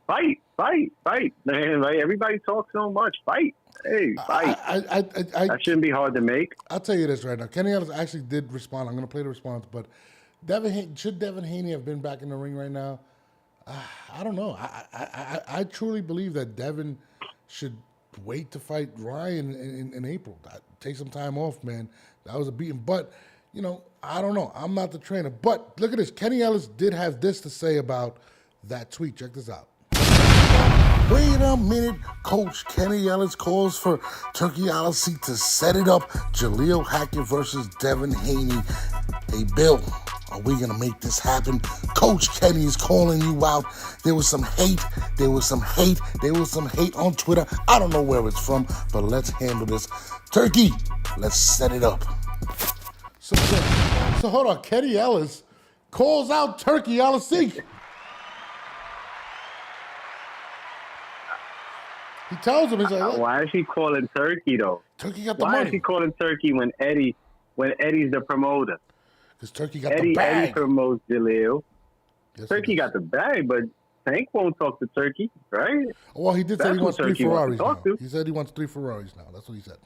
fight, man. Like everybody talks so much. Fight. Hey, fight. That shouldn't be hard to make. I'll tell you this right now. Kenny Ellis actually did respond. I'm going to play the response, but should Devin Haney have been back in the ring right now? I don't know. I truly believe that Devin should wait to fight Ryan in April. Take some time off, man. That was a beating. But, I don't know. I'm not the trainer. But look at this. Kenny Ellis did have this to say about that tweet. Check this out. Wait a minute. Coach Kenny Ellis calls for Turkey Odyssey to set it up. Jaleel Hackett versus Devin Haney. Hey, Bill, are we going to make this happen? Coach Kenny is calling you out. There was some hate. There was some hate on Twitter. I don't know where it's from, but let's handle this. Turkey, let's set it up. So hold on. Kenny Ellis calls out Turkey Odyssey. He tells him, he's like, why is he calling Turkey though? Turkey got the money. Why is he calling Turkey when Eddie's the promoter? Because Turkey got the bag. Eddie promotes Jaleel. Yes, Turkey got the bag, but Tank won't talk to Turkey, right? Well, he did say he wants 3 Ferraris now. To. He said he wants 3 Ferraris now. That's what he said.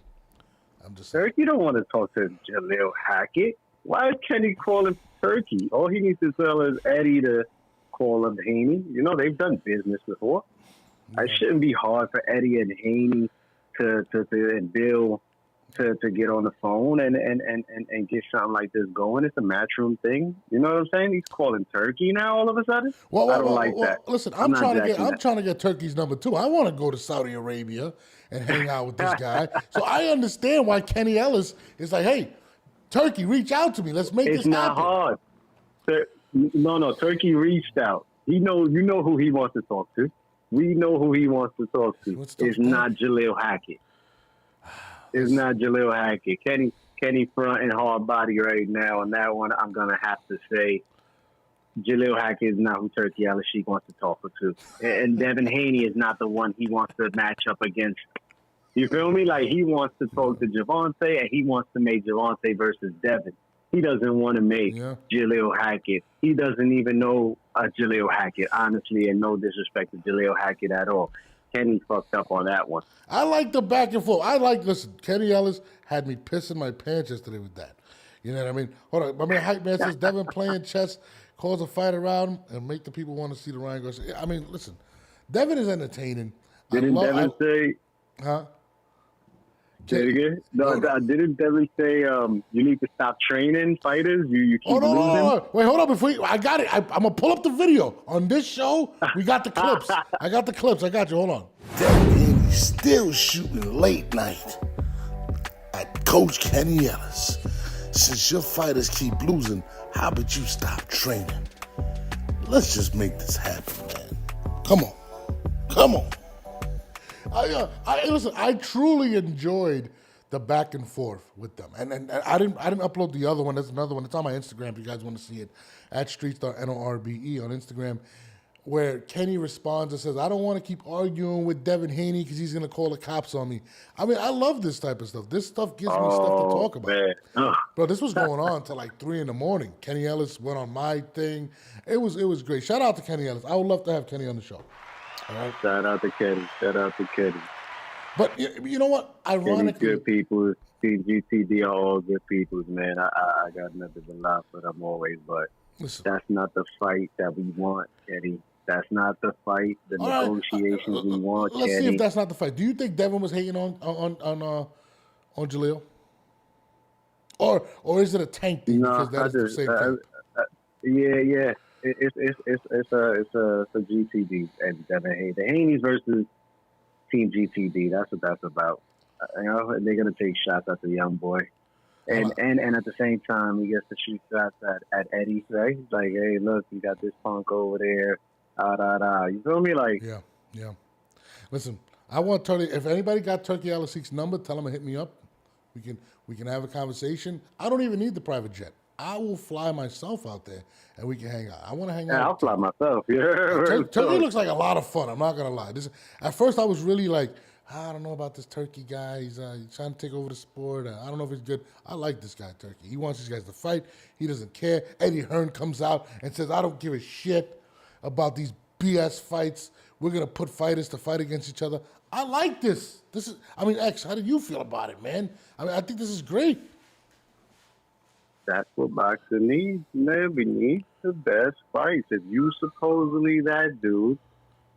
I'm just saying. Turkey don't want to talk to Jaleel Hackett. Why is Kenny calling Turkey? All he needs to tell is Eddie to call him Haney. You know, they've done business before. Yeah. It shouldn't be hard for Eddie and Haney and Bill to get on the phone and get something like this going. It's a matchroom thing. You know what I'm saying? He's calling Turkey now all of a sudden. I don't like that. Listen, I'm trying to get Turkey's number too. I want to go to Saudi Arabia and hang out with this guy. So I understand why Kenny Ellis is like, hey, Turkey, reach out to me. Let's make this happen. It's not hard. No, Turkey reached out. You know who he wants to talk to. We know who he wants to talk to. It's not Jaleel Hackett. It's not Jaleel Hackett. Kenny front and hard body right now. On that one, I'm going to have to say Jaleel Hackett is not who Turkey Al-Sheikh wants to talk to. And Devin Haney is not the one he wants to match up against. You feel me? Like, he wants to talk to Javante, and he wants to make Javante versus Devin. He doesn't want to make Jaleel Hackett. He doesn't even know Jaleel Hackett, honestly, and no disrespect to Jaleel Hackett at all. Kenny fucked up on that one. I like the back and forth. Listen, Kenny Ellis had me pissing my pants yesterday with that. You know what I mean? Hold on. My man Hype Man says Devin playing chess, calls a fight around, and make the people want to see the Ryan Garcia. I mean, listen, Devin is entertaining. Devin say... Huh? Say it again? No, didn't Devin say you need to stop training fighters? You keep losing? No. Wait, hold on. I got it. I'm going to pull up the video. On this show, we got the clips. I got the clips. I got you. Hold on. Devin Haney still shooting late night at Coach Kenny Ellis. Since your fighters keep losing, how about you stop training? Let's just make this happen, man. Come on. Listen, I truly enjoyed the back and forth with them, and I didn't upload the other one. There's another one. It's on my Instagram if you guys want to see it at StreetStarNorbe on Instagram, where Kenny responds and says, "I don't want to keep arguing with Devin Haney because he's gonna call the cops on me." I mean, I love this type of stuff. This stuff gives me stuff to talk about. Bro, this was going on till like 3 a.m. Kenny Ellis went on my thing. It was great. Shout out to Kenny Ellis. I would love to have Kenny on the show. All right. Shout out to Kenny. But you know what? Ironically, Kenny's good people. GTD are all good people, man. I got nothing but love for them always. But that's not the fight that we want, Kenny. That's not the fight. The negotiations we want, Let's Kenny. see if that's not the fight. Do you think Devin was hating on Jaleel? Or is it a tank thing? No, because that is the same thing. Yeah. It's a GTD and Devin Haney. The Haney's versus Team GTD. That's what that's about. You know, and they're gonna take shots at the young boy, and at the same time he gets to shoot shots at Eddie. Right? Like, hey, look, you got this punk over there. You feel me? Like, yeah. Listen, I want Turkey. If anybody got Turkey Al-Sheikh's number, tell him to hit me up. We can have a conversation. I don't even need the private jet. I will fly myself out there and we can hang out. I want to hang out. I'll fly myself. Yeah. Turkey looks like a lot of fun. I'm not gonna lie. At first, I was really like, I don't know about this Turkey guy. He's trying to take over the sport. I don't know if he's good. I like this guy, Turkey. He wants these guys to fight. He doesn't care. Eddie Hearn comes out and says, I don't give a shit about these BS fights. We're gonna put fighters to fight against each other. I like this. X, how do you feel about it, man? I think this is great. That's what boxing needs, man. We need the best fights. If you supposedly that dude,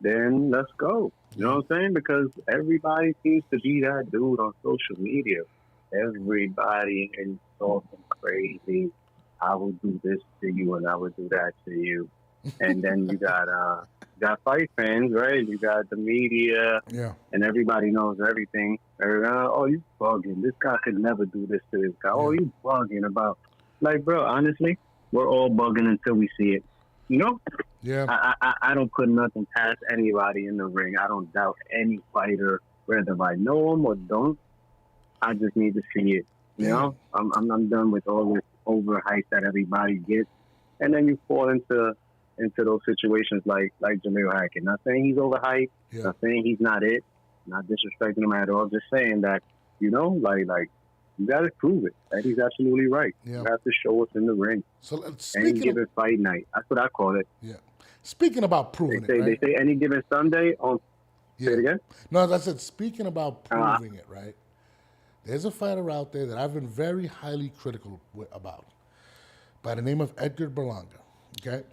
then let's go. You know what I'm saying? Because everybody seems to be that dude on social media. Everybody is talking crazy. I will do this to you and I will do that to you. And then you got fight fans, right? You got the media, and everybody knows everything. Oh, you bugging. This guy could never do this to this guy. Oh, you bugging about. Like, bro, honestly, we're all bugging until we see it. You know? Yeah. I don't put nothing past anybody in the ring. I don't doubt any fighter, whether I know them or don't. I just need to see it. You know? I'm done with all this overhype that everybody gets. And then you fall into those situations like Jaleel Hackett. Not saying he's overhyped. Not saying he's not it. Not disrespecting him at all. Just saying that, you know, like you got to prove it. Eddie's absolutely right. Yeah. You have to show us in the ring. So any given fight night. That's what I call it. Yeah. Speaking about proving it, right? They say any given Sunday on. Say it again? No, as I said, speaking about proving it, right? There's a fighter out there that I've been very highly critical about by the name of Edgar Berlanga, okay?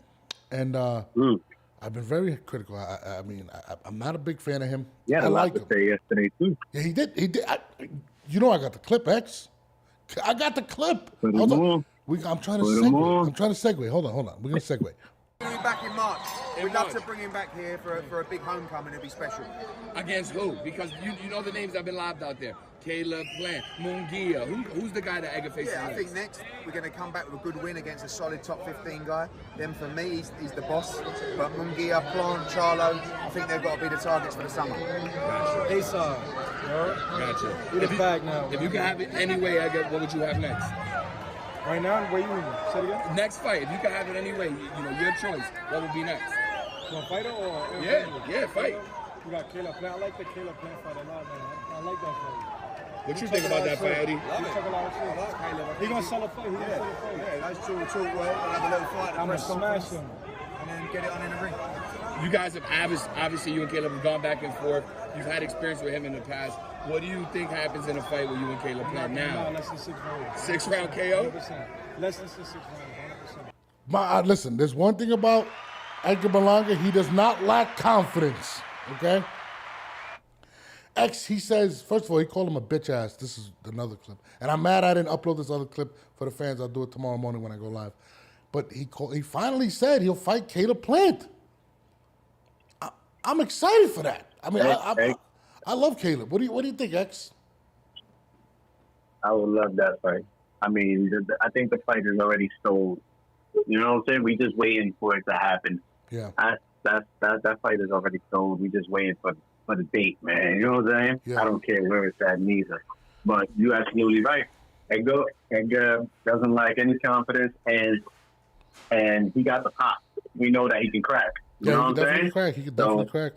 And I've been very critical. I'm not a big fan of him. Yeah, I like him. Yesterday too. Yeah, he did. I got the clip, X. I got the clip. Put him on. I'm trying to Put him segue. on. I'm trying to segue. Hold on. We're going to segue. Bring him back in March. We'd love to bring him back here for a big homecoming. It'd be special. Against who? Because you know the names that have been lobbed out there. Caleb Plant, Munguia. Who's the guy that Edgar faces Yeah, I next? think next we're going to come back with a good win against a solid top 15 guy. Then for me, he's the boss. But Munguia, Plant, Charlo, I think they've got to be the targets for the summer. Gotcha. A-side. Gotcha. Get it back now. If you could have it any way, Edgar, what would you have next? Right now, where you say it again? Next fight, if you could have it any way, your choice, what would be next? You fighter or? Yeah, fight. You got Caleb Plant. I like the Caleb Plant fight a lot, man. I like that fight. What you think about that fight, Eddie? He took a lot of shit. He gonna sell a fight. Yeah, those two will talk well. We'll have a little fight. I'm gonna smash him. And then get it on in the ring. You guys have obviously you and Caleb have gone back and forth. You've had experience with him in the past. What do you think happens in a fight with you and Caleb Plant now? Less than 6 rounds. 6 round KO? 100%. Less than 6 rounds. 100%. Listen, there's one thing about Edgar Berlanga. He does not lack confidence, okay? X, he says, first of all, he called him a bitch ass. This is another clip. And I'm mad I didn't upload this other clip for the fans. I'll do it tomorrow morning when I go live. But he finally said he'll fight Caleb Plant. I'm excited for that. I mean, I love Caleb. What do you think, X? I would love that fight. I mean, I think the fight is already sold. You know what I'm saying? We just waiting for it to happen. Yeah. That fight is already sold. We just waiting for the date, man. You know what I'm saying? Yeah. I don't care where it's at neither. But you're absolutely right. Edgar doesn't lack any confidence, and he got the pop. We know that he can crack. You know what I'm saying? Crack. He can definitely crack.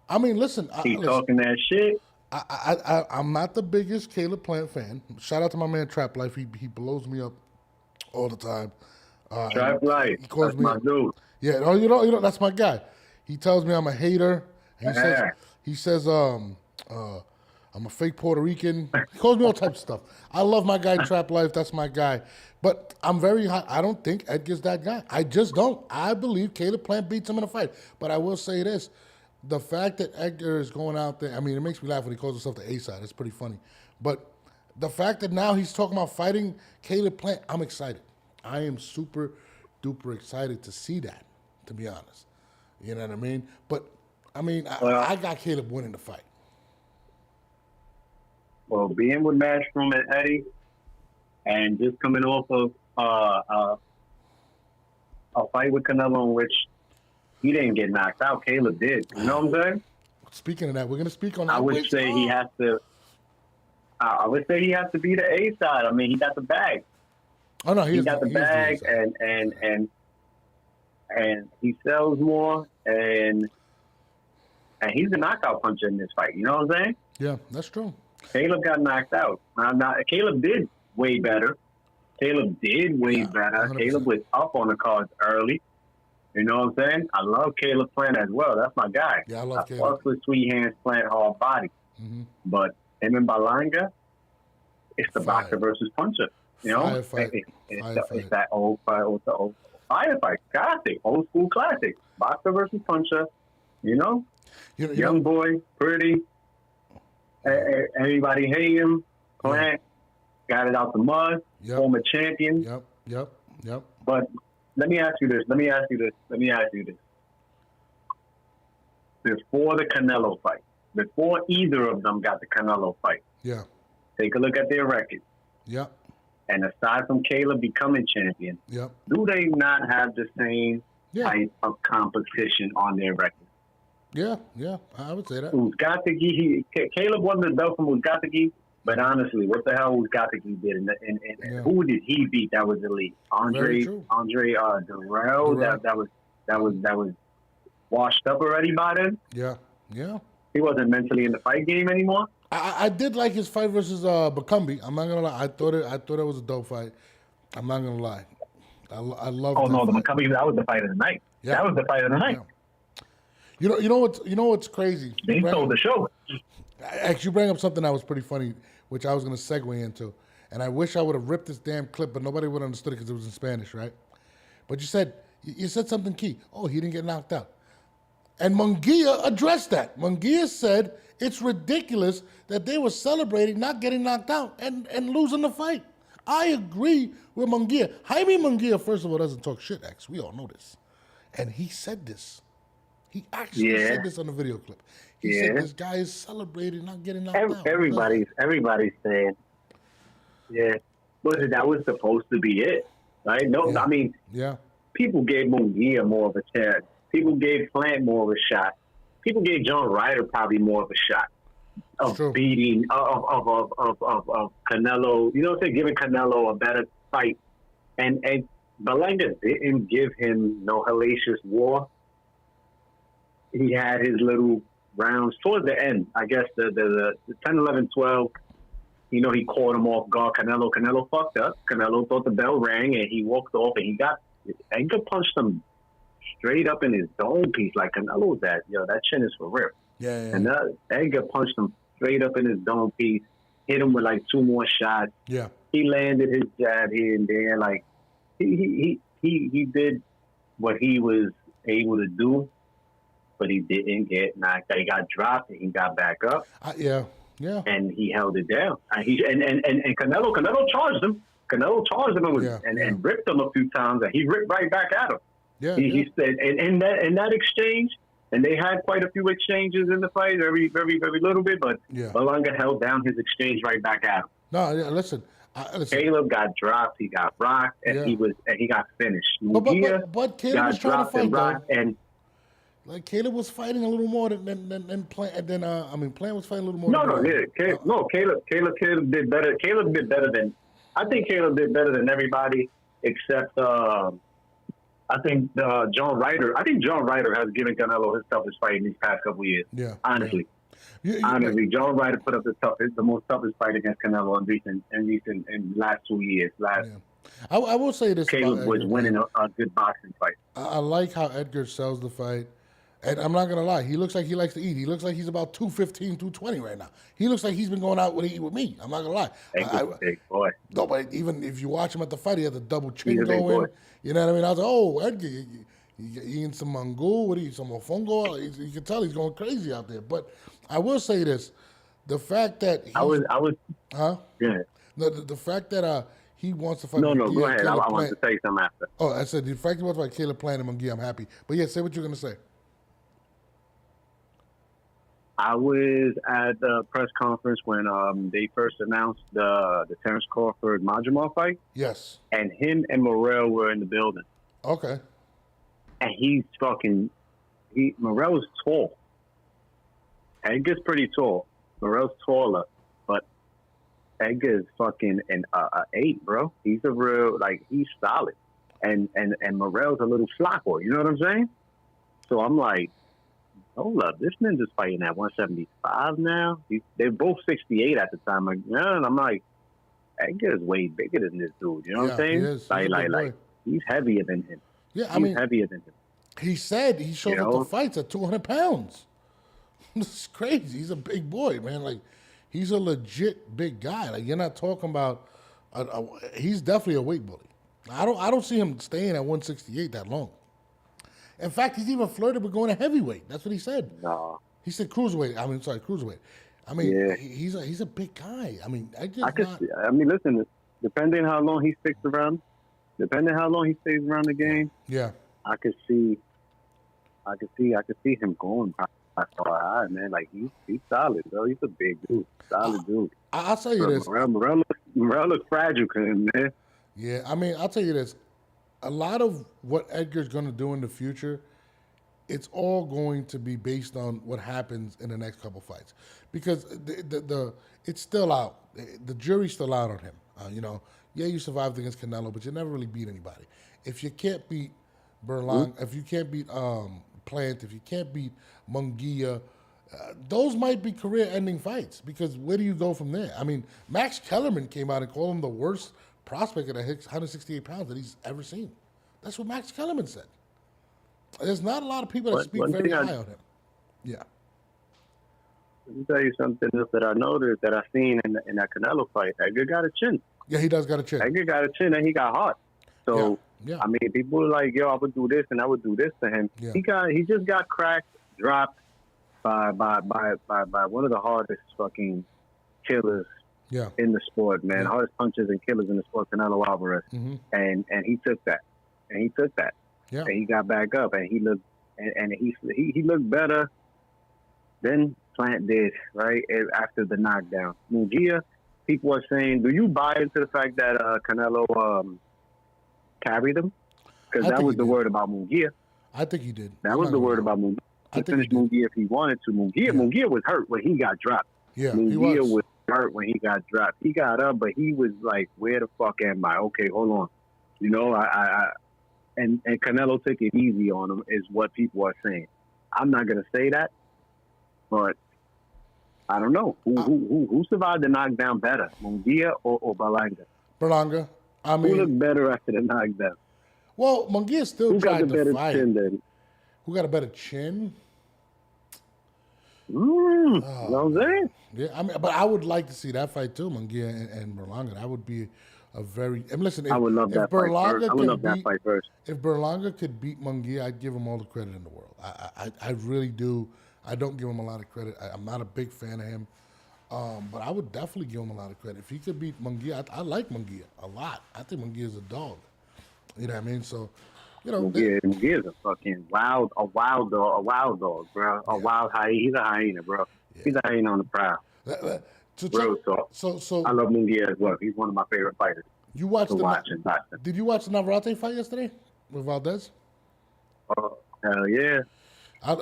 I mean, listen. He's talking that shit. I'm not the biggest Caleb Plant fan. Shout out to my man Trap Life. He blows me up all the time. Trap Life. He calls me my dude. Yeah, you know, that's my guy. He tells me I'm a hater. He says I'm a fake Puerto Rican. He calls me all types of stuff. I love my guy Trap Life. That's my guy. But I'm very high. I don't think Edgar's that guy. I just don't. I believe Caleb Plant beats him in a fight. But I will say this. The fact that Edgar is going out there, I mean, it makes me laugh when he calls himself the A-side. It's pretty funny. But the fact that now he's talking about fighting Caleb Plant, I'm excited. I am super duper excited to see that, to be honest. You know what I mean? But, I mean, I got Caleb winning the fight. Well, being with Matchroom and Eddie, and just coming off of a fight with Canelo in which he didn't get knocked out, Caleb did. You know what I'm saying? Speaking of that, we're going to speak on that. I would say he has to. I would say he has to be the A side. I mean, he got the bag. Oh no, he got the bag, and he sells more, and he's the knockout puncher in this fight. You know what I'm saying? Yeah, that's true. Caleb got knocked out. Caleb did way better. Caleb did way better. 100%. Caleb was up on the cards early. You know what I'm saying? I love Caleb Plant as well. That's my guy. Yeah, I love Caleb. I fuck with Sweet Hands Plant hard body. Mm-hmm. But him and Berlanga, it's the boxer versus puncher. You know? It's that old firefight. Classic. Old school classic. Boxer versus puncher. You know? Young boy, pretty. Everybody hate him. Plant. Got it out the mud. Yep. Former champion. Yep. But let me ask you this. Before the Canelo fight, before either of them got the Canelo fight, take a look at their record. Yep. And aside from Caleb becoming champion, do they not have the same type of competition on their record? Yeah, I would say that. Caleb won the belt from Uzgategi, but honestly, what the hell Uzgategi did, and who did he beat? That was elite. Andre Durrell. That was washed up already by then. Yeah. He wasn't mentally in the fight game anymore. I did like his fight versus Bakumbi. I'm not gonna lie. I thought it was a dope fight. I'm not gonna lie. I love. Oh no, the Bakumbi. That was the fight of the night. Yeah. That was the fight of the night. You know what's crazy? They stole the show. Actually, you bring up something that was pretty funny, which I was going to segue into, and I wish I would have ripped this damn clip, but nobody would have understood it because it was in Spanish, right? But you said something key. Oh, he didn't get knocked out, and Munguia addressed that. Munguia said it's ridiculous that they were celebrating not getting knocked out and losing the fight. I agree with Munguia. Jaime Munguia, first of all, doesn't talk shit, X. We all know this, and he said this. He actually said this on the video clip. He said this guy is celebrating not getting knocked out. Everybody's saying, that was supposed to be it, right? No, I mean, people gave Munguia more of a chance. People gave Plant more of a shot. People gave John Ryder probably more of a shot of beating of Canelo. You know what I'm saying? Giving Canelo a better fight, and Berlanga didn't give him no hellacious war. He had his little rounds towards the end. I guess the 10, 11, 12, he caught him off guard. Canelo fucked up. Canelo thought the bell rang and he walked off and Edgar punched him straight up in his dome piece like Canelo's that chin is for real. And Edgar punched him straight up in his dome piece, hit him with like 2 more shots. He landed his jab here and there. Like he did what he was able to do. But he didn't get knocked out. He got dropped and he got back up. And he held it down. And Canelo charged him. Canelo charged him and ripped him a few times, and he ripped right back at him. He said, and in that exchange, and they had quite a few exchanges in the fight, very, very, very little bit, but Berlanga held down his exchange right back at him. No, listen. Caleb got dropped, he got rocked, and he got finished. But Caleb was trying to fight though. Like Caleb was fighting a little more than Plant. Plant was fighting a little more. Caleb did better. Caleb did better than. I think Caleb did better than everybody except. I think John Ryder. I think John Ryder has given Canelo his toughest fight in these past couple of years. Honestly. Honestly, John Ryder put up the most toughest fight against Canelo in last 2 years. I will say this. Caleb was winning a good boxing fight. I like how Edgar sells the fight. And I'm not going to lie, he looks like he likes to eat. He looks like he's about 215, 220 right now. He looks like he's been going out to eat with me. I'm not going to lie. Edgar's a big boy. No, but even if you watch him at the fight, he had the double chin going. You know what I mean? I was like, oh, Edgar, you eating some mango? What are you, some mofongo? You can tell he's going crazy out there. But I will say this. The fact that he... The fact that he wants to fight... No, go ahead. I want to say something after. Oh, I said the fact that he wants to fight Caleb Plant and Munguia, I'm happy. But yeah, say what you're going to say. I was at the press conference when they first announced the Terrence Crawford Majumdar fight. Yes. And him and Morrell were in the building. Okay. And Morrell's tall. Edgar's pretty tall. Morrell's taller, but Edgar's fucking an 8, bro. He's a real he's solid, and Morrell's a little flopper. You know what I'm saying? So I'm like, hold up, this ninja's fighting at 175 now. They're both 68 at the time. And I'm like, Edgar's way bigger than this dude. You know what I'm saying? He is. He's heavier than him. Yeah, he's heavier than him. He said he showed up to fights at 200 pounds. This is crazy. He's a big boy, man. Like, he's a legit big guy. Like, you're not talking about. He's definitely a weight bully. I don't see him staying at 168 that long. In fact, he's even flirted with going to heavyweight. That's what he said. No. He said cruiserweight. Cruiserweight. He's a big guy. Listen, depending how long he sticks around, depending how long he stays around the game, I could see him going. Man, like he's solid, bro. He's a big dude, solid dude. I'll tell you this. Morrell looks fragile to him, man. Yeah, I'll tell you this. A lot of what Edgar's going to do in the future, it's all going to be based on what happens in the next couple fights, because it's still out. The jury's still out on him. You survived against Canelo, but you never really beat anybody. If you can't beat Berlanga, if you can't beat Plant, if you can't beat Munguia, those might be career-ending fights, because where do you go from there? Max Kellerman came out and called him the worst prospect at 168 pounds that he's ever seen. That's what Max Kellerman said. There's not a lot of people that speak very high on him. Yeah. Let me tell you something else that I noticed that I seen in that Canelo fight. That guy got a chin. Yeah, he does got a chin. That guy got a chin and he got heart. So Yeah. I mean, people are like, yo, I would do this and I would do this to him. Yeah. He just got cracked, dropped by one of the hardest fucking killers in the sport, man. Hardest punches and killers in the sport, Canelo Alvarez. Mm-hmm. And he took that. And he took that. Yeah. And he got back up and he looked he looked better than Plant did, right? After the knockdown. Munguia, people are saying, do you buy into the fact that Canelo carried him? Because that was the word about Munguia. I think he did. That was the word about Munguia. He finished Munguia if he wanted to. Munguia was hurt when he got dropped. Yeah, Munguia was hurt when he got dropped. He got up, but he was like, where the fuck am I? Okay, hold on. You know, and Canelo took it easy on him is what people are saying. I'm not going to say that, but I don't know. Who survived the knockdown better, Munguia or Berlanga? Berlanga. I mean, who looked better after the knockdown? Well, Munguia still who tried got the to better fight. chin then? Who got a better chin? You know what I'm saying? Yeah, I mean, but I would like to see that fight too, Munguia and Berlanga. That would be a very. And listen, if, I would love that fight first. I would love that fight first. If Berlanga could beat Munguia, I'd give him all the credit in the world. I really do. I don't give him a lot of credit. I'm not a big fan of him, but I would definitely give him a lot of credit. If he could beat Munguia, I like Munguia a lot. I think Munguia is a dog. You know what I mean? So, you know, Munguia is a fucking wild dog, bro. A wild hyena. He's a hyena, bro. Yeah. He's a hyena on the prowl. Real talk. So I love Munguia as well. He's one of my favorite fighters. You watched Did you watch the Navarrete fight yesterday with Valdez? Oh, hell yeah. I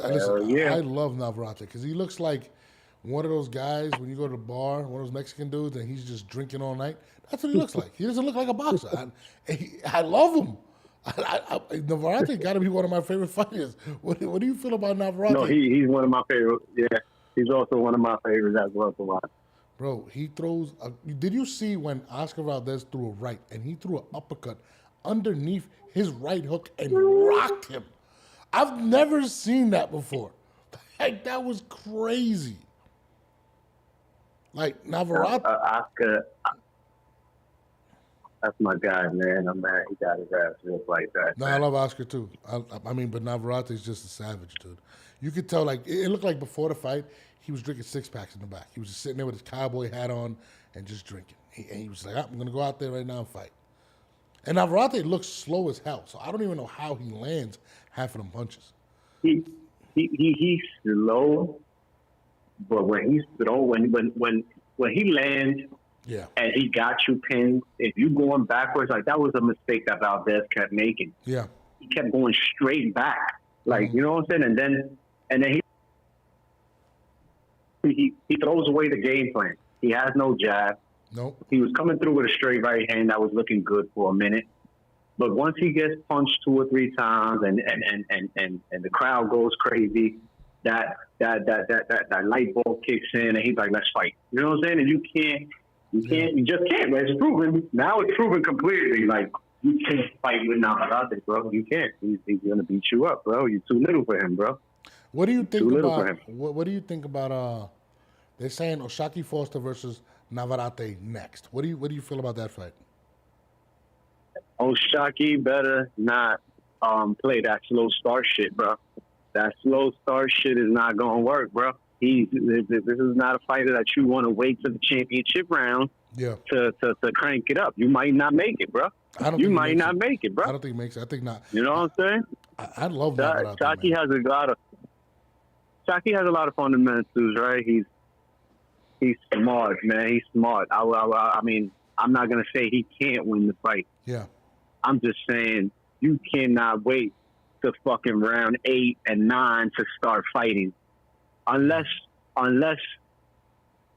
love Navarrete because he looks like one of those guys when you go to the bar, one of those Mexican dudes, and he's just drinking all night. That's what he looks like. He doesn't look like a boxer. I love him. Navarrete got to be one of my favorite fighters. What do you feel about Navarrete? No, he's one of my favorite. Yeah, he's also one of my favorites as well to watch. Bro, he throws. Did you see when Oscar Valdez threw a right and he threw an uppercut underneath his right hook and rocked him? I've never seen that before. Like, that was crazy. Like, Navarrete. Oscar, that's my guy, man. I'm mad he got his ass whooped like that. No, I love Oscar too. I mean, but Navarrete is just a savage, dude. You could tell, like, it looked like before the fight, he was drinking six-packs in the back. He was just sitting there with his cowboy hat on and just drinking. He was like, I'm going to go out there right now and fight. And Navarrete looks slow as hell, so I don't even know how he lands half of them punches. He's slow, but when he's slow, when he lands and he got you pinned, if you going backwards, like that was a mistake that Valdez kept making. Yeah. He kept going straight back. Like, you know what I'm saying? And then he throws away the game plan. He has no jab. Nope. He was coming through with a straight right hand that was looking good for a minute. But once he gets punched 2 or 3 times and the crowd goes crazy, that light bulb kicks in and he's like, let's fight. You know what I'm saying? And you just can't. Man. It's proven. Now it's proven completely. Like, you can't fight with Navarrete, bro. You can't. He's going to beat you up, bro. You're too little for him, bro. What do you think about what do you think about they're saying Oshaki Foster versus Navarrete next? What do you feel about that fight? Oshaki better not play that slow start shit, bro. That slow start shit is not gonna work, bro. This is not a fighter that you want to wait to the championship round to crank it up. You might not make it, bro. You might not make it, bro. I don't think he makes it. I think not. You know what I'm saying? I love that. Shaki has a lot of fundamentals, right? He's smart, man. He's smart. I mean, I'm not gonna say he can't win the fight. Yeah. I'm just saying you cannot wait to fucking round 8 and 9 to start fighting, unless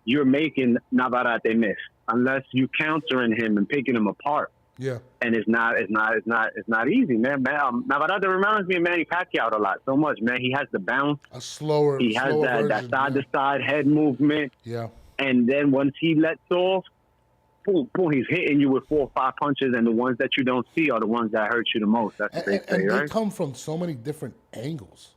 you're making Navarrete miss, unless you countering him and picking him apart. Yeah. And it's not easy, man. Navarrete reminds me of Manny Pacquiao a lot, so much, man. He has the bounce. He has that side to side head movement. Yeah. And then once he lets off, boom, boom, he's hitting you with 4 or 5 punches, and the ones that you don't see are the ones that hurt you the most. That's what they say, right? They come from so many different angles.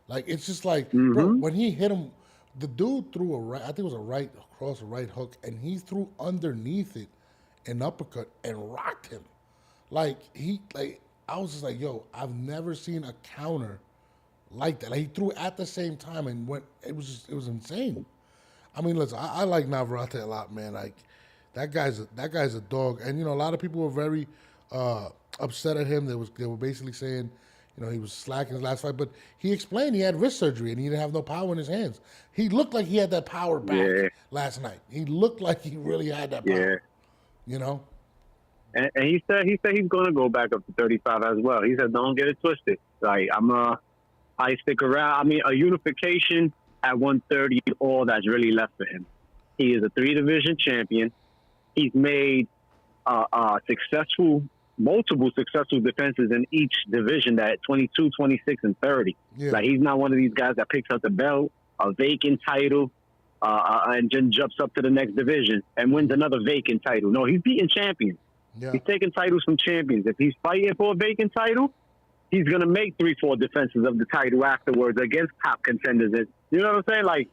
Like it's just like, bro, when he hit him, the dude threw a right. I think it was a right across a right hook, and he threw underneath it an uppercut and rocked him. Like I was just like, yo, I've never seen a counter like that. Like he threw at the same time and went. It was insane. I mean, listen, I like Navarrete a lot, man. Like that guy's a dog, and a lot of people were very upset at him. They were basically saying, he was slack in his last fight, but he explained he had wrist surgery and he didn't have no power in his hands. He looked like he had that power back last night. He looked like he really had that power. And he said he's going to go back up to 35 as well. He said, don't get it twisted. Like I stick around. I mean, a unification at 130 is all that's really left for him. He is a 3-division champion. He's made multiple successful defenses in each division, that 22, 26, and 30. Yeah. Like, he's not one of these guys that picks up the belt, a vacant title, and then jumps up to the next division and wins another vacant title. No, he's beating champions. Yeah. He's taking titles from champions. If he's fighting for a vacant title, he's going to make 3-4 defenses of the title afterwards against top contenders. You know what I'm saying? Like,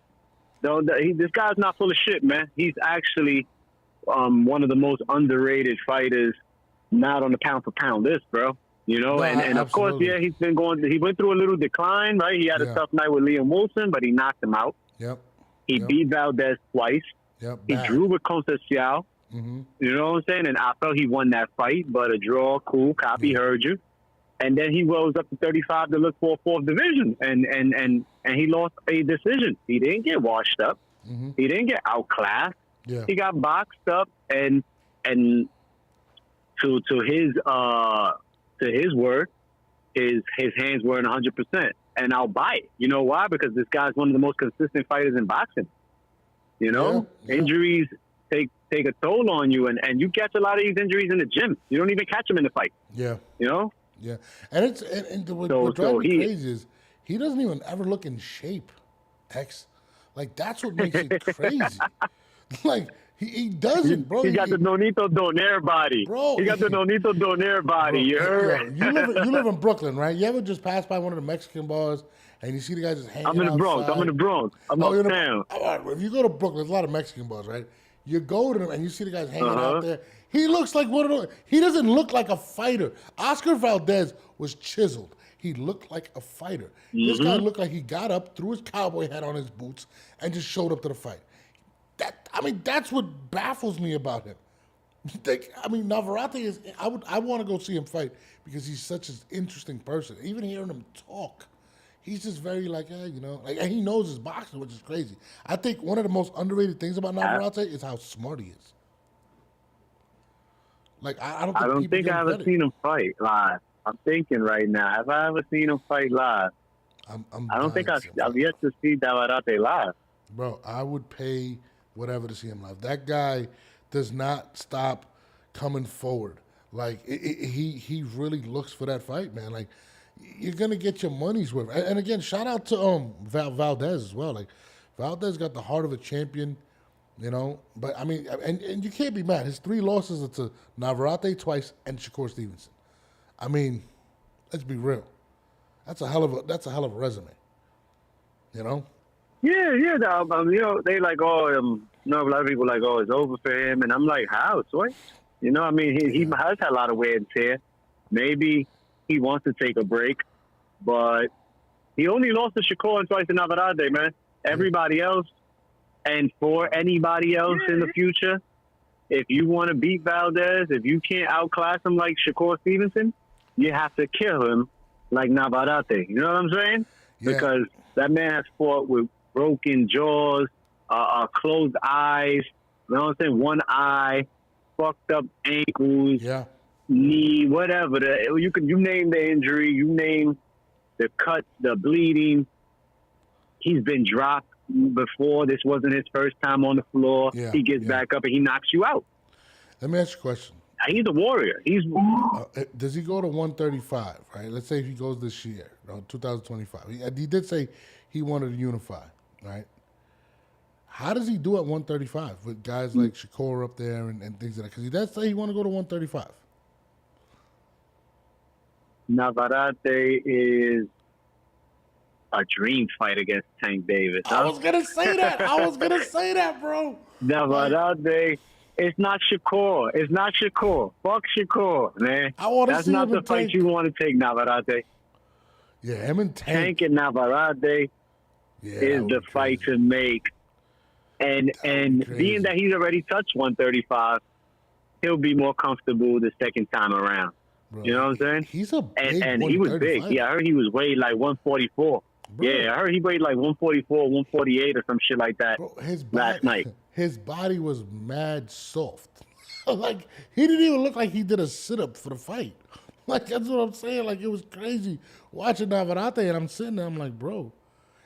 this guy's not full of shit, man. He's actually one of the most underrated fighters, not on the pound-for-pound list, bro. And of course, he went through a little decline, right? He had a tough night with Liam Wilson, but he knocked him out. He beat Valdez twice. He drew with Conceição. You know what I'm saying? And I felt he won that fight, but a draw, cool, copy, heard you. And then he rose up to 35 to look for a 4th division, and he lost a decision. He didn't get washed up. He didn't get outclassed. He got boxed up, and to his word, his hands weren't 100%. And I'll buy it. You know why? Because this guy's one of the most consistent fighters in boxing. Injuries take a toll on you, and you catch a lot of these injuries in the gym. You don't even catch them in the fight. Yeah, and what drives me crazy is he doesn't even ever look in shape. Like that's what makes it crazy. Like he doesn't, bro. He got the Nonito Donaire body, bro. He got the Nonito Donaire body. You heard? You live in Brooklyn, right? You ever just pass by one of the Mexican bars and you see the guys just hanging out? I'm in the Bronx. I'm uptown. If you go to Brooklyn, there's a lot of Mexican bars, right? You go to them and you see the guys hanging out there. He looks like one of those. He doesn't look like a fighter. Oscar Valdez was chiseled. He looked like a fighter. This guy looked like he got up, threw his cowboy hat on his boots, and just showed up to the fight. That's what baffles me about him. Navarrete is. I want to go see him fight because he's such an interesting person. Even hearing him talk, he's just very and he knows his boxing, which is crazy. I think one of the most underrated things about Navarrete is how smart he is. Like I don't think I've ever seen him fight live. I'm thinking right now, have I ever seen him fight live? I don't think I've yet to see Navarrete live. Bro, I would pay whatever to see him live. That guy does not stop coming forward. Like he really looks for that fight, man. Like you're gonna get your money's worth. And again, shout out to Valdez as well. Like Valdez got the heart of a champion, But and you can't be mad. His 3 losses are to Navarrete twice and Shakur Stevenson. Let's be real. That's a hell of a resume. Yeah. They like, a lot of people like, it's over for him, and I'm like, how? So he has had a lot of wear and tear. Maybe he wants to take a break, but he only lost to Shakur and twice to Navarrete, man. Everybody else, and for anybody else in the future, if you want to beat Valdez, if you can't outclass him like Shakur Stevenson, you have to kill him like Navarrete. You know what I'm saying? Yeah. Because that man has fought with broken jaws, closed eyes, you know what I'm saying? One eye, fucked up ankles, knee, whatever. You name the injury, you name the cut, the bleeding. He's been dropped before. This wasn't his first time on the floor. He gets back up and he knocks you out. Let me ask you a question. He's a warrior. Does he go to 135, right? Let's say if he goes this year, 2025. He did say he wanted to unify, right? How does he do at 135 with guys like Shakur up there and things like that? Because he does say he want to go to 135. Navarrete is a dream fight against Tank Davis. I was gonna say that, bro. Navarrete. It's not Shakur. It's not Shakur. Fuck Shakur, man. I want to That's see not him the and fight Tank. you want to take, Navarrete. Yeah, him and Tank and Navarrete is the fight to make. And being that he's already touched 135, he'll be more comfortable the second time around. Bro, you know what I'm saying? He's a big and he was big. Yeah, I heard he was weighed like 144. Bro. Yeah, I heard he weighed like 144, 148 or some shit like that last night. His body was mad soft. Like, he didn't even look like he did a sit-up for the fight. Like, that's what I'm saying. Like, it was crazy watching Navarrete, and I'm sitting there, I'm like, bro.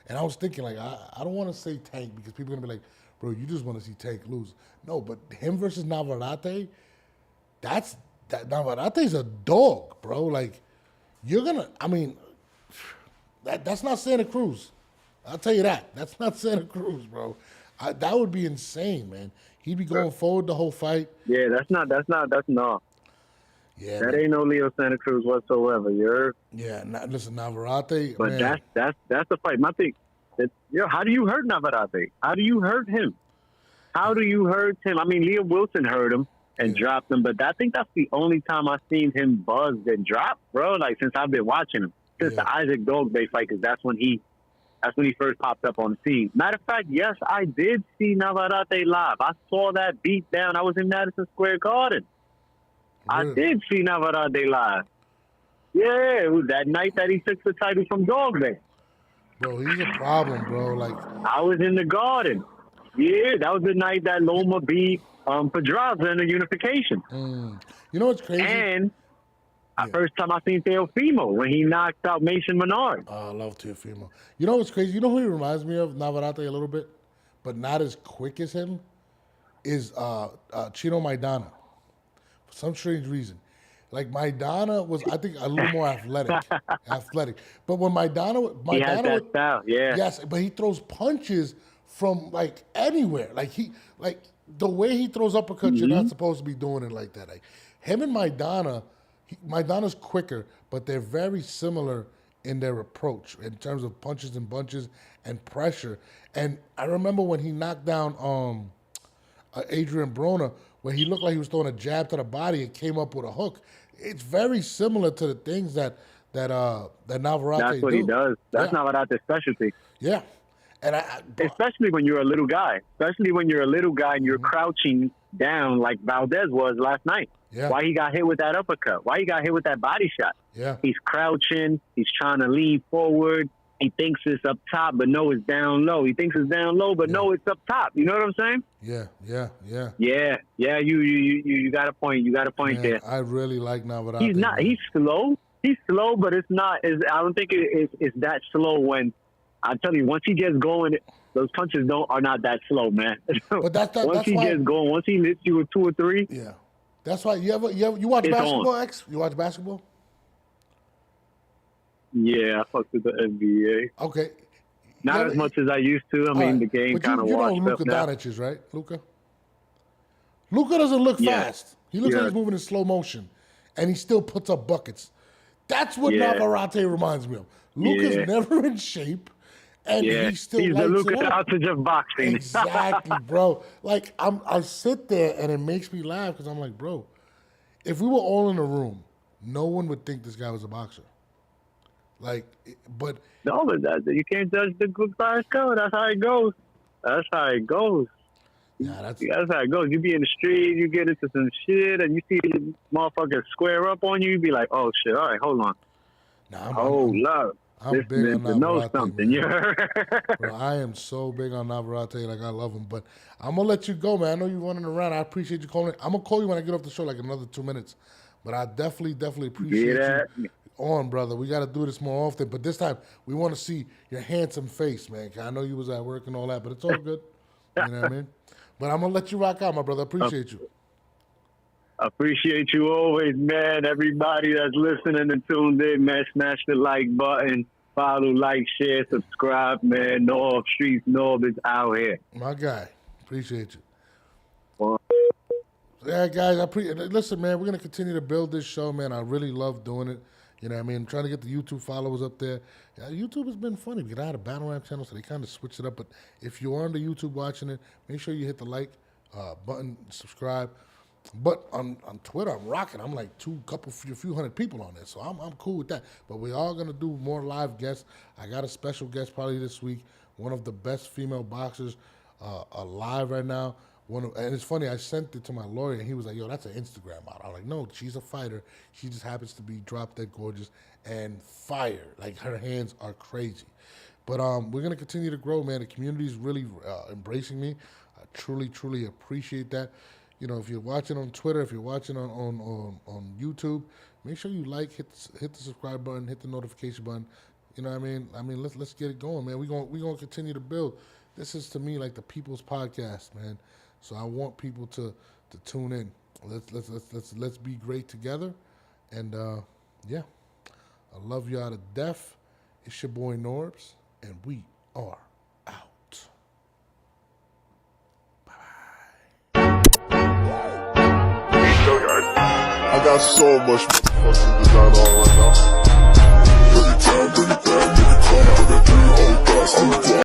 And I was thinking, like, I don't want to say Tank because people are going to be like, bro, you just want to see Tank lose. No, but him versus Navarrete, Navarrete's a dog, bro. Like, you're going to, I mean, that's not Santa Cruz. I'll tell you that. That's not Santa Cruz, bro. That would be insane, man. He'd be going forward the whole fight. Yeah, that's no. Yeah, that ain't no Leo Santa Cruz whatsoever. Yeah, listen, Navarrete. But man. that's the fight. My thing, how do you hurt Navarrete? How do you hurt him? How do you hurt him? I mean, Leo Wilson hurt him and dropped him, but I think that's the only time I've seen him buzzed and dropped, bro. Like since I've been watching him, since the Isaac Dogbay fight, because that's when he first popped up on the scene. Matter of fact, yes, I did see Navarrete live. I saw that beat down. I was in Madison Square Garden. Really? I did see Navarrete live. Yeah, it was that night that he took the title from Dogbay. Bro, he's a problem, bro. Like I was in the Garden. Yeah, that was the night that Loma beat Pedraza in the unification. You know what's crazy? And first time I seen Teofimo when he knocked out Mason Menard. Oh, I love Teofimo. You know what's crazy? You know who he reminds me of, Navarrete, a little bit, but not as quick as him, is Chino Maidana. For some strange reason. Like, Maidana was, I think, a little more athletic. But when Maidana he has that style, yeah. Yes, but he throws punches from, like, anywhere. Like, the way he throws uppercuts, you're not supposed to be doing it like that. Like, him and Maidana, Maidana's quicker, but they're very similar in their approach in terms of punches and bunches and pressure. And I remember when he knocked down Adrian Broner, where he looked like he was throwing a jab to the body and came up with a hook. It's very similar to the things that Navarrete That's what he does. That's Navarrete's specialty. Yeah. And especially when you're a little guy. Especially when you're a little guy and you're crouching down like Valdez was last night. Yeah. Why he got hit with that uppercut? Why he got hit with that body shot? Yeah. He's crouching. He's trying to lean forward. He thinks it's up top, but no, it's down low. He thinks it's down low, but no, it's up top. You know what I'm saying? Yeah. Yeah. You got a point. You got a point there. I really like Navarrete. He's not. He's slow. He's slow, but it's not. I don't think it's that slow. When I tell you, once he gets going, those punches are not that slow, man. But once he gets going, once he hits you with 2 or 3. Yeah. That's why you watch basketball, X? You watch basketball? Yeah, I fucked with the NBA. Okay. Not as much as I used to. I mean, the game kind of washed up now. You know who Luka Doncic is, right? Luka doesn't look fast. He looks like he's moving in slow motion, and he still puts up buckets. That's what Navarrete reminds me of. Luka's never in shape, and he still he's the Luka Doncic of boxing. Exactly, bro. Like, I sit there, and it makes me laugh because I'm like, bro, if we were all in a room, no one would think this guy was a boxer. Like, but no, but you can't judge the book by its cover. That's how it goes. Yeah, that's how it goes. You be in the street, you get into some shit, and you see motherfuckers square up on you. You be like, oh shit, all right, hold on. Love. I'm big on Navarrete. Know something, Bro, I am so big on Navarrete. Like, I love him. But I'm gonna let you go, man. I know you're running around. I appreciate you calling. I'm gonna call you when I get off the show, like another 2 minutes. But I definitely appreciate you. On, brother. We got to do this more often, but this time we want to see your handsome face, man. I know you was at work and all that, but it's all good. You know what I mean? But I'm going to let you rock out, my brother. Appreciate you. Appreciate you always, man. Everybody that's listening and tuned in, man, smash the like button. Follow, like, share, subscribe, man. North Streets, North is out here. My guy. Appreciate you. Yeah, guys, listen, man, we're going to continue to build this show, man. I really love doing it. You know what I mean? I'm trying to get the YouTube followers up there. Yeah, YouTube has been funny because I had a battle rap channel, so they kind of switched it up. But if you're on the YouTube watching it, make sure you hit the like button, subscribe. But on Twitter, I'm rocking. I'm like a few hundred people on there, so I'm cool with that. But we are gonna do more live guests. I got a special guest probably this week. One of the best female boxers alive right now. And it's funny, I sent it to my lawyer, and he was like, yo, that's an Instagram model. I'm like, no, she's a fighter. She just happens to be drop dead gorgeous and fire. Like, her hands are crazy. But we're going to continue to grow, man. The community's really embracing me. I truly, truly appreciate that. You know, if you're watching on Twitter, if you're watching on YouTube, make sure you like, hit the subscribe button, hit the notification button. You know what I mean? Let's get it going, man. We're gonna continue to build. This is, to me, like the people's podcast, man. So I want people to tune in. Let's be great together. And yeah, I love you out of death. It's your boy Norbs, and we are out. I got so much fucking design on right now. Every time,